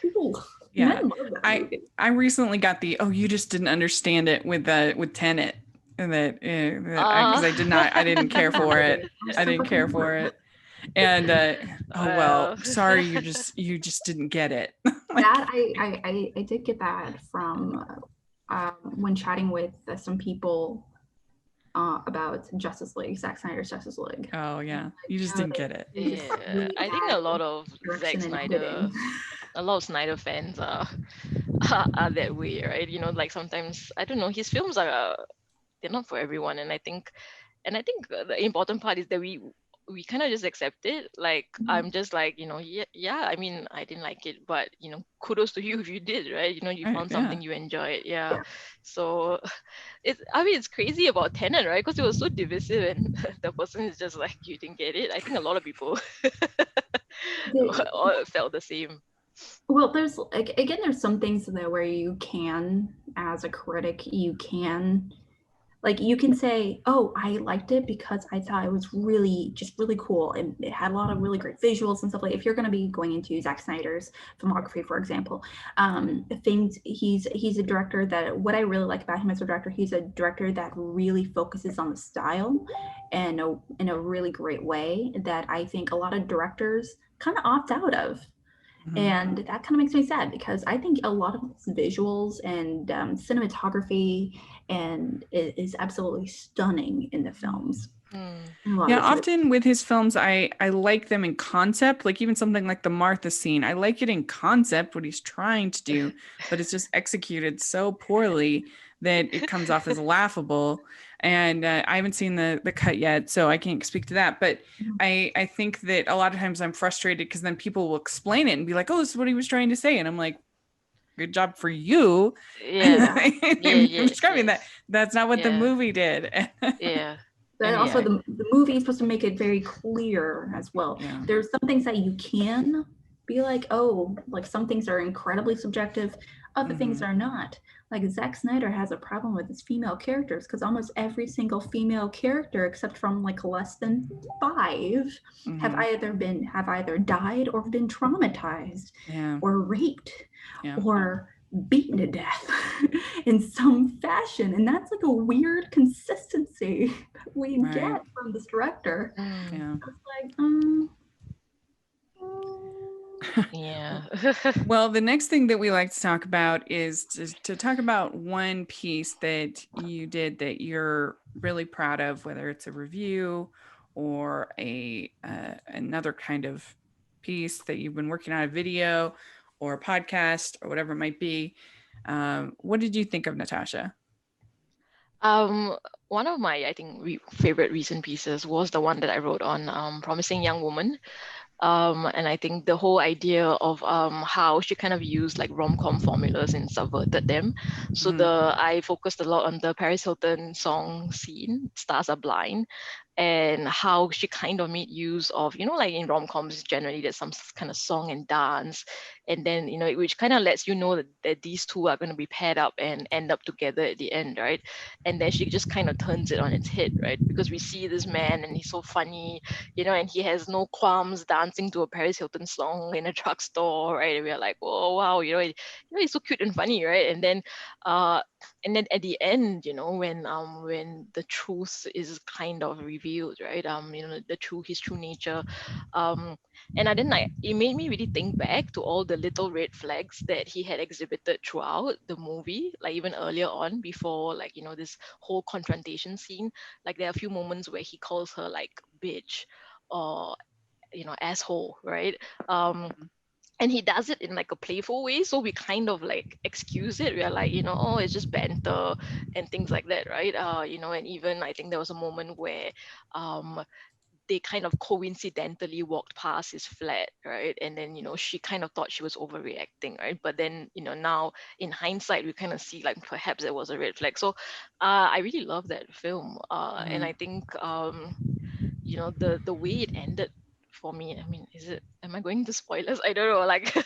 People, yeah, I recently got the you just didn't understand it with Tenet, and that because I didn't care for it. I didn't care for it. And well, sorry, you just didn't get it. Like, that I did get that from when chatting with some people about Justice League, Zack Snyder's Justice League. Oh yeah, you just didn't get it. Yeah, I think a lot of Snyder fans are that way, right? You know, like sometimes, I don't know, his films they're not for everyone, and I think the important part is that we kind of just accept it. Like, I'm just like, you know, yeah, I mean, I didn't like it, but, you know, kudos to you if you did, right? You know, you found something you enjoyed. Yeah. So it's crazy about Tenet, right? Because it was so divisive, and the person is just like, you didn't get it. I think a lot of people felt the same. Well, there's some things there where you can, as a critic, you can say, oh, I liked it because I thought it was really cool, and it had a lot of really great visuals and stuff. Like, if you're going to be going into Zack Snyder's filmography, for example, he's a director that, what I really like about him as a director, he's a director that really focuses on the style in a really great way that I think a lot of directors kind of opt out of. And that kind of makes me sad, because I think a lot of visuals and cinematography and is absolutely stunning in the films. Yeah, often with his films, I like them in concept, like even something like the Martha scene. I like it in concept, what he's trying to do, but it's just executed so poorly that it comes off as laughable. And I haven't seen the cut yet, so I can't speak to that. But I think that a lot of times I'm frustrated because then people will explain it and be like, oh, this is what he was trying to say. And I'm like, good job for you. Yeah. Describing that. That's not what the movie did. Yeah. But also the movie is supposed to make it very clear as well. Yeah. There's some things that you can be like, oh, like some things are incredibly subjective, other things are not. Like, Zack Snyder has a problem with his female characters, because almost every single female character, except from like less than 5, have either died or been traumatized or raped or beaten to death in some fashion. And that's like a weird consistency that we get from this director. Yeah. It's like, yeah. Well, the next thing that we like to talk about is to talk about one piece that you did that you're really proud of, whether it's a review or another kind of piece that you've been working on, a video or a podcast or whatever it might be. What did you think of Natasha? One of my, I think, favorite recent pieces was the one that I wrote on Promising Young Woman. And I think the whole idea of how she kind of used like rom-com formulas and subverted them. So I focused a lot on the Paris Hilton song scene, Stars Are Blind, and how she kind of made use of, like in rom-coms generally there's some kind of song and dance, and then which kind of lets you know that these two are going to be paired up and end up together at the end, right? And then she just kind of turns it on its head, right? Because we see this man and he's so funny, and he has no qualms dancing to a Paris Hilton song in a drugstore, right? And we're like, oh wow, he's so cute and funny, right? And then at the end, when the truth is kind of revealed, right? His true nature. And I didn't like, it made me really think back to all the little red flags that he had exhibited throughout the movie, like even earlier on before, like, this whole confrontation scene. Like there are a few moments where he calls her like bitch or, asshole, right? And he does it in like a playful way, so we kind of like excuse it. We're like, oh, it's just banter and things like that, right? And even I think there was a moment where they kind of coincidentally walked past his flat, right? And then she kind of thought she was overreacting, right? But then now in hindsight we kind of see like perhaps there was a red flag. So I really love that film, and I think the way it ended for me, I mean, am I going to spoilers? I don't know, like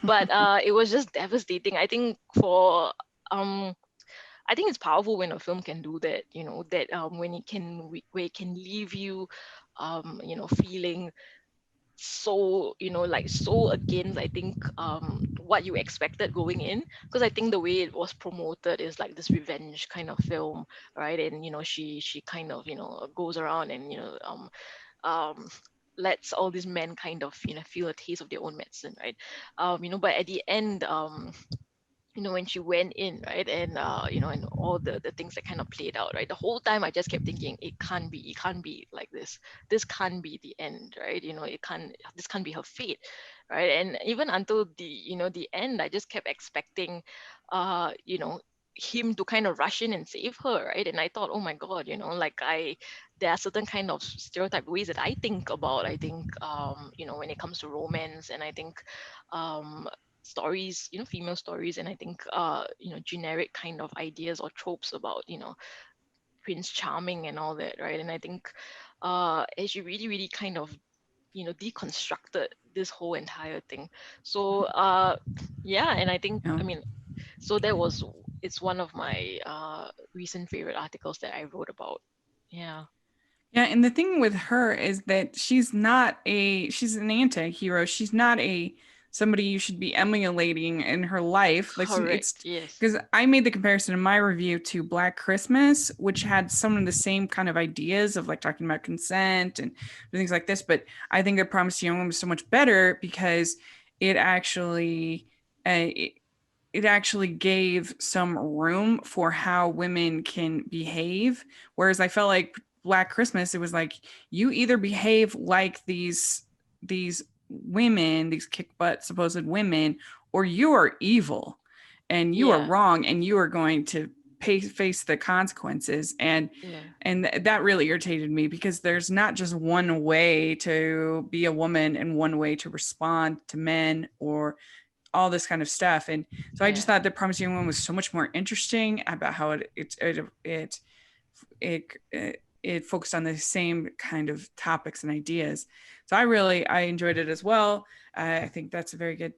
but it was just devastating. I think I think it's powerful when a film can do that, that when where it can leave you feeling so like so against, I think, what you expected going in, because I think the way it was promoted is like this revenge kind of film, right? And she kind of goes around and um lets all these men kind of feel a taste of their own medicine, right? But at the end, when she went in, right, and and all the things that kind of played out, right, the whole time I just kept thinking, it can't be like this can't be the end, right? This can't be her fate, right? And even until the end, I just kept expecting him to kind of rush in and save her, right? And I thought, oh my god, like there are certain kind of stereotype ways that I think about, I think, when it comes to romance, and I think stories, female stories, and I think generic kind of ideas or tropes about Prince Charming and all that, right? And I think as she really really kind of deconstructed this whole entire thing. So yeah, and I think, Yeah. I mean, so it's one of my recent favorite articles that I wrote about. Yeah. Yeah, and the thing with her is that she's an anti-hero. She's not somebody you should be emulating in her life. Like Correct. it's Yes. because I made the comparison in my review to Black Christmas, which had some of the same kind of ideas of like talking about consent and things like this. But I think that Promising Young Woman was so much better because it actually it actually gave some room for how women can behave. Whereas I felt like Black Christmas, it was like you either behave like these women, these kick butt supposed women, or you are evil and you are Yeah. wrong and you are going to face the consequences. And that really irritated me because there's not just one way to be a woman and one way to respond to men or all this kind of stuff. And so I just thought that Promising Young Woman was so much more interesting about how it focused on the same kind of topics and ideas. So I enjoyed it as well. I think that's a very good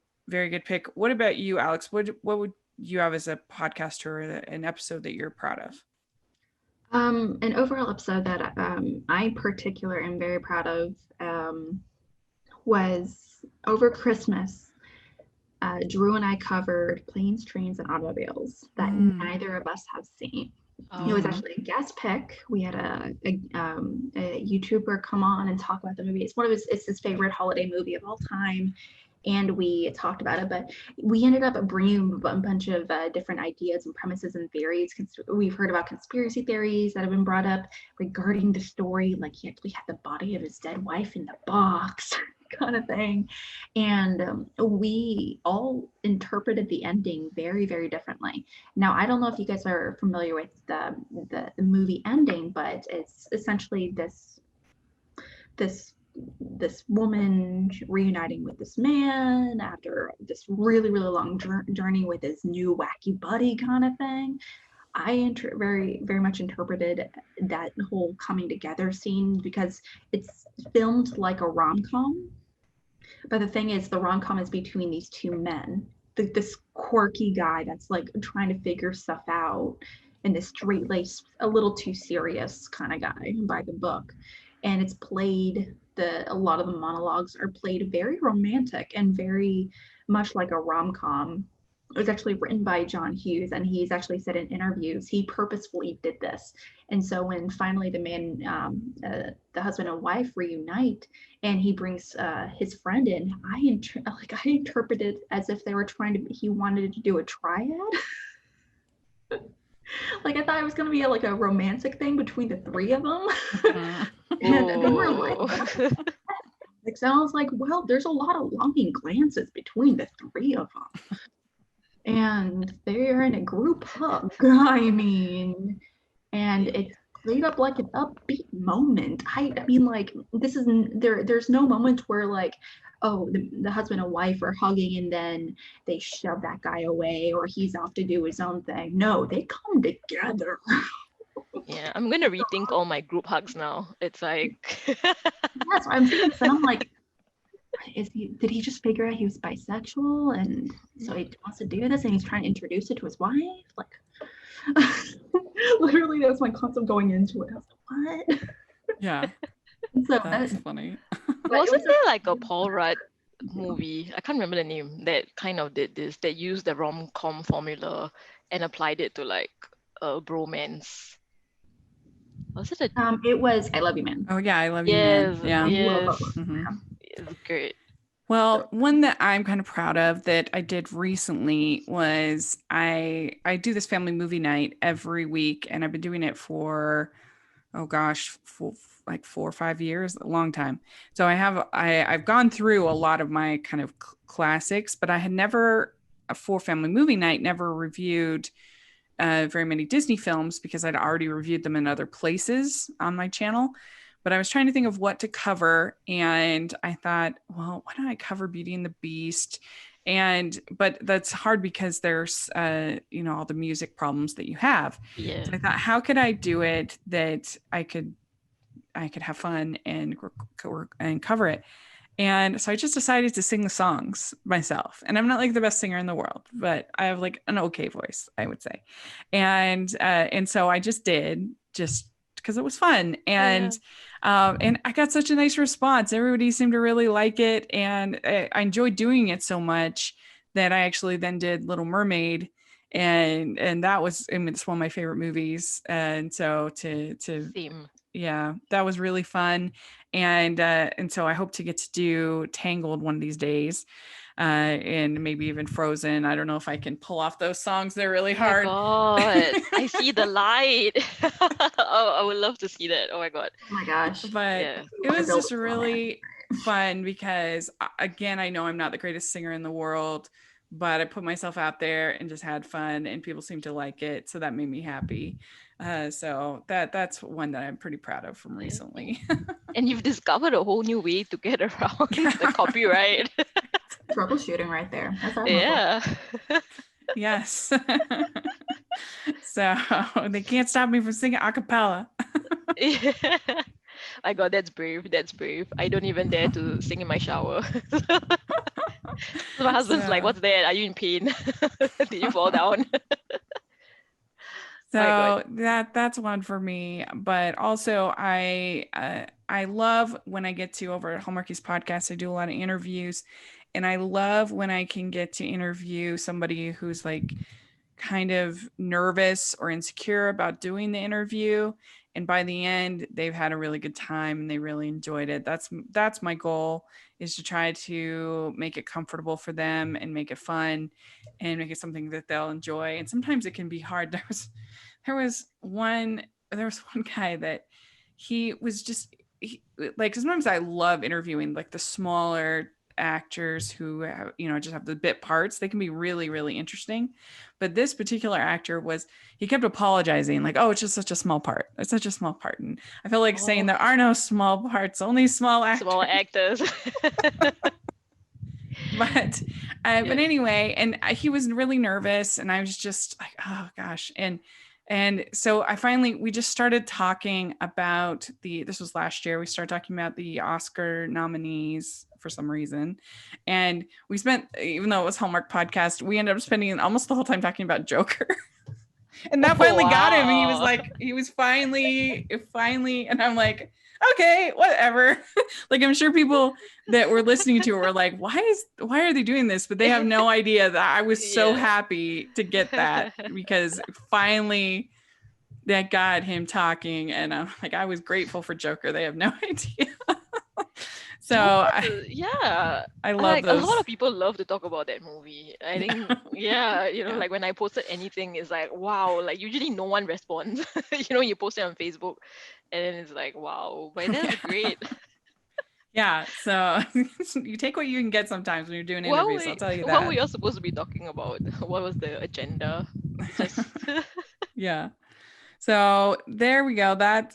pick. What about you, Alex? What would you have as a podcast or an episode that you're proud of? An overall episode that I particular am very proud of was over Christmas. Drew and I covered Planes, Trains, and Automobiles that neither of us have seen. It was actually a guest pick. We had a YouTuber come on and talk about the movie. It's his favorite holiday movie of all time. and we talked about it, but we ended up bringing a bunch of different ideas and premises and theories. We've heard about conspiracy theories that have been brought up regarding the story, like he actually had the body of his dead wife in the box kind of thing. And we all interpreted the ending very, very differently. Now, I don't know if you guys are familiar with the movie ending, but it's essentially this woman reuniting with this man after this really, really long journey with his new wacky buddy kind of thing. I very, very much interpreted that whole coming together scene because it's filmed like a rom-com. But the thing is, the rom-com is between these two men. This quirky guy that's like trying to figure stuff out, and this straight-laced, a little too serious kind of guy by the book. And it's played, a lot of the monologues are played very romantic and very much like a rom-com. It was actually written by John Hughes, and he's actually said in interviews he purposefully did this. And so when finally the husband and wife reunite, and he brings his friend in, I interpreted as if they were he wanted to do a triad. Like I thought it was going to be like a romantic thing between the three of them. And they were like, so I was like, well, there's a lot of longing glances between the three of them. And they're in a group hug, I mean, and it's played up like an upbeat moment. I mean, like, there's no moment where like, oh, the husband and wife are hugging and then they shove that guy away or he's off to do his own thing. No, they come together. Yeah, I'm gonna rethink all my group hugs now. It's like that's what I'm thinking. So I'm like, did he just figure out he was bisexual and so he wants to do this and he's trying to introduce it to his wife? Like, literally, that's my concept going into it. I was like, what? Yeah. So that's funny. Wasn't there like a Paul Rudd movie? I can't remember the name that kind of did this, that used the rom-com formula and applied it to like a bromance. Was it it was I Love You Man. Oh yeah, I Love You Man. Yeah. Yes. Mm-hmm. It's great. Well, one that I'm kind of proud of that I did recently was I do this family movie night every week, and I've been doing it for like 4 or 5 years, a long time. So I've gone through a lot of my kind of classics, but I had never for family movie night never reviewed very many Disney films because I'd already reviewed them in other places on my channel. But I was trying to think of what to cover, and I thought, well, why don't I cover Beauty and the Beast? But that's hard because there's all the music problems that you have. Yeah. So I thought, how could I do it that I could have fun and cover it? And so I just decided to sing the songs myself. And I'm not like the best singer in the world, but I have like an okay voice, I would say. And so I just did, just because it was fun. And I got such a nice response. Everybody seemed to really like it. And I enjoyed doing it so much that I actually then did Little Mermaid. And that was, I mean, it's one of my favorite movies. And so yeah, that was really fun. And so I hope to get to do Tangled one of these days, and maybe even Frozen. I don't know if I can pull off those songs. They're really hard. Oh my God, I see the light. Oh, I would love to see that. Oh my God. Oh my gosh. But it was just really fun because, again, I know I'm not the greatest singer in the world, but I put myself out there and just had fun, and people seem to like it. So that made me happy. So that's one that I'm pretty proud of from recently. And you've discovered a whole new way to get around the copyright. Troubleshooting right there. That's yeah. Yes. So they can't stop me from singing a cappella. Yeah. My God, that's brave. That's brave. I don't even dare to sing in my shower. My husband's like, "What's that? Are you in pain? Did you fall down?" So that's one for me. But also I love when I get to, over at Hallmarkies podcast, I do a lot of interviews, and I love when I can get to interview somebody who's like kind of nervous or insecure about doing the interview. And by the end, they've had a really good time and they really enjoyed it. That's my goal, is to try to make it comfortable for them and make it fun and make it something that they'll enjoy. And sometimes it can be hard. There was one guy that he was just like, sometimes I love interviewing like the smaller actors who have, just have the bit parts. They can be really, really interesting. But this particular actor he kept apologizing, like, oh, it's just such a small part. It's such a small part. And I feel like saying there are no small parts, only small actors. Small actors. But anyway, and he was really nervous, and I was just like, oh gosh. And so we just started talking about this was last year, we started talking about the Oscar nominees for some reason. And we spent, even though it was Hallmark podcast, we ended up spending almost the whole time talking about Joker. And that finally got him. And he was finally, and I'm like, okay, whatever. Like, I'm sure people that were listening to it were like, why are they doing this? But they have no idea that I was so happy to get that, because finally that got him talking. And I'm like, I was grateful for Joker. They have no idea. So I love like those. A lot of people love to talk about that movie. I think, like when I posted anything, it's like, wow, like usually no one responds. You post it on Facebook and then it's like, wow, but that's great. Yeah, so you take what you can get sometimes when you're doing interviews, I'll tell you that. What were you supposed to be talking about? What was the agenda? Yeah. So there we go.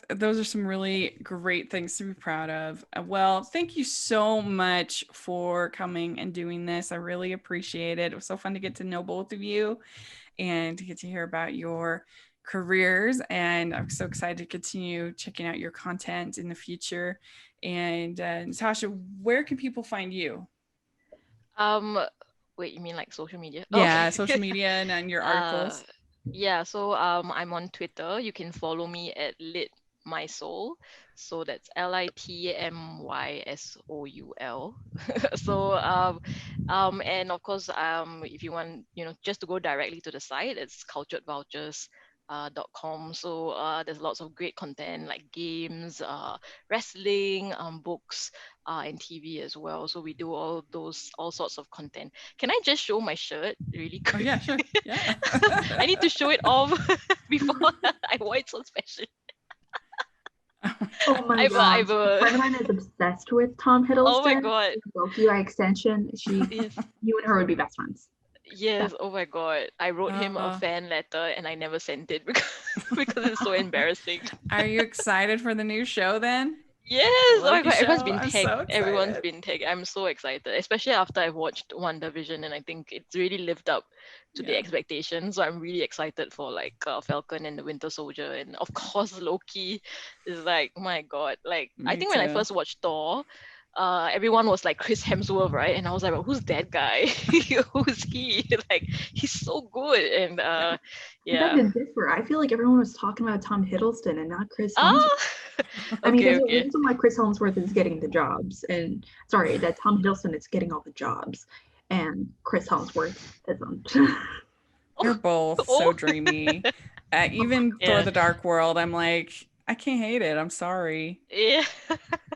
Those are some really great things to be proud of. Well, thank you so much for coming and doing this. I really appreciate it. It was so fun to get to know both of you and to get to hear about your careers. And I'm so excited to continue checking out your content in the future. And Natasha, where can people find you? Wait, you mean like social media? Yeah, social media and your articles. Yeah, so I'm on Twitter. You can follow me at litmysoul. So that's LITMYSOUL. So and of course if you want, just to go directly to the site, it's culturedvouchers.com. So there's lots of great content like games, wrestling, books, and TV as well. So we do all sorts of content. Can I just show my shirt really quick? Oh yeah, sure. Yeah. I need to show it off before I wore it so special. Oh my god! A friend of mine is obsessed with Tom Hiddleston. Oh my god! Loki by extension, you and her would be best friends. Yes. Oh my god! I wrote him a fan letter and I never sent it because it's so embarrassing. Are you excited for the new show then? Yes. Oh my god! Everyone's been tagged. So Everyone's been tagged. I'm so excited, especially after I've watched WandaVision, and I think it's really lived up to the expectations. So I'm really excited for like Falcon and the Winter Soldier, and of course Loki is like, my god! Like I think when I first watched Thor, everyone was like Chris Hemsworth, right? And I was like, well, who's that guy? Who's he? Like he's so good. And yeah. That differ. I feel like everyone was talking about Tom Hiddleston and not Chris Hemsworth. I mean, there's a reason why Chris Hemsworth is getting the jobs, and that Tom Hiddleston is getting all the jobs, and Chris Hemsworth isn't. You're both so dreamy. Even Thor: The Dark World, I'm like, I can't hate it. I'm sorry. Yeah.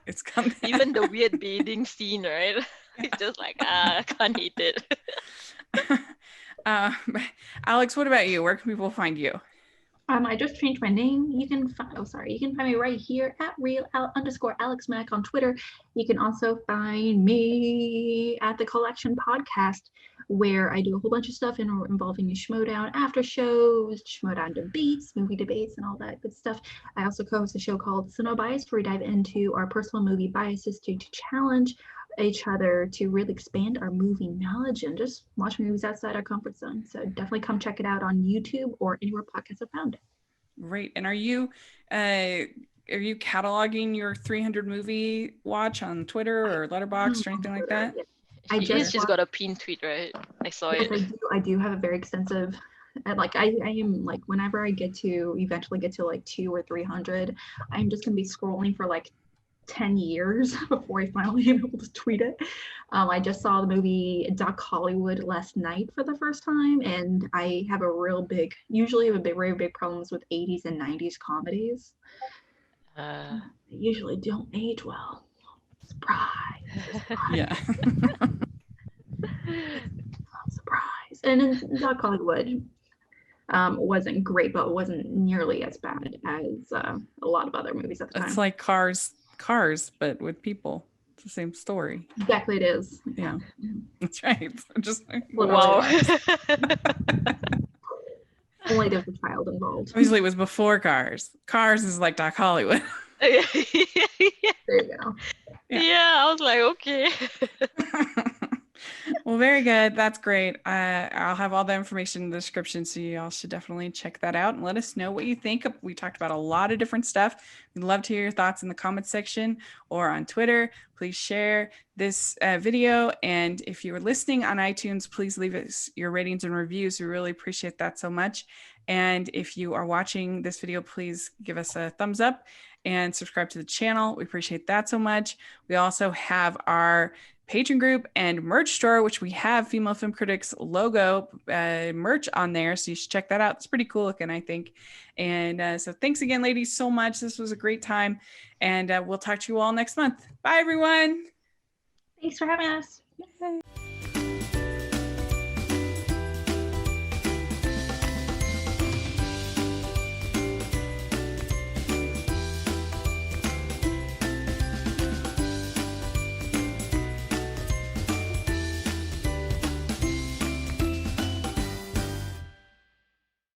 It's coming. Even the weird bathing scene, right? It's just like, I can't hate it. Alex, what about you? Where can people find you? I just changed my name. You can find me right here at @real_Alex Mack on Twitter. You can also find me at the Collection Podcast, where I do a whole bunch of stuff involving Schmodown after shows, Schmodown debates, movie debates, and all that good stuff. I also co-host a show called Cinema Bias, where we dive into our personal movie biases to challenge each other to really expand our movie knowledge and just watch movies outside our comfort zone. So definitely come check it out on YouTube or anywhere podcasts are found. Great. And are you cataloging your 300 movie watch on Twitter or Letterboxd or anything like that? She's got a pinned tweet, right? I saw it. I do have a very extensive. Like I am like, whenever I eventually get to like 200 or 300, I'm just gonna be scrolling for like 10 years before I finally am able to tweet it. I just saw the movie Doc Hollywood last night for the first time, and I have usually have very big problems with 80s and 90s comedies. They usually don't age well. Surprise. Yeah. Surprise. And then Doc Hollywood wasn't great, but wasn't nearly as bad as a lot of other movies at the time. It's like Cars, but with people. It's the same story. Exactly, it is. Yeah, that's right. Just wow. Only there's a child involved. Obviously, it was before Cars. Cars is like Doc Hollywood. There you go. Yeah, I was like, okay. Well, very good. That's great. I'll have all the information in the description, so you all should definitely check that out and let us know what you think. We talked about a lot of different stuff. We'd love to hear your thoughts in the comments section or on Twitter. Please share this video. And if you're listening on iTunes, please leave us your ratings and reviews. We really appreciate that so much. And if you are watching this video, please give us a thumbs up and subscribe to the channel. We appreciate that so much. We also have our Patreon group and merch store, which we have Female Film Critics logo merch on there. So you should check that out. It's pretty cool looking, I think. And so thanks again, ladies, so much. This was a great time. And we'll talk to you all next month. Bye, everyone. Thanks for having us. Yay.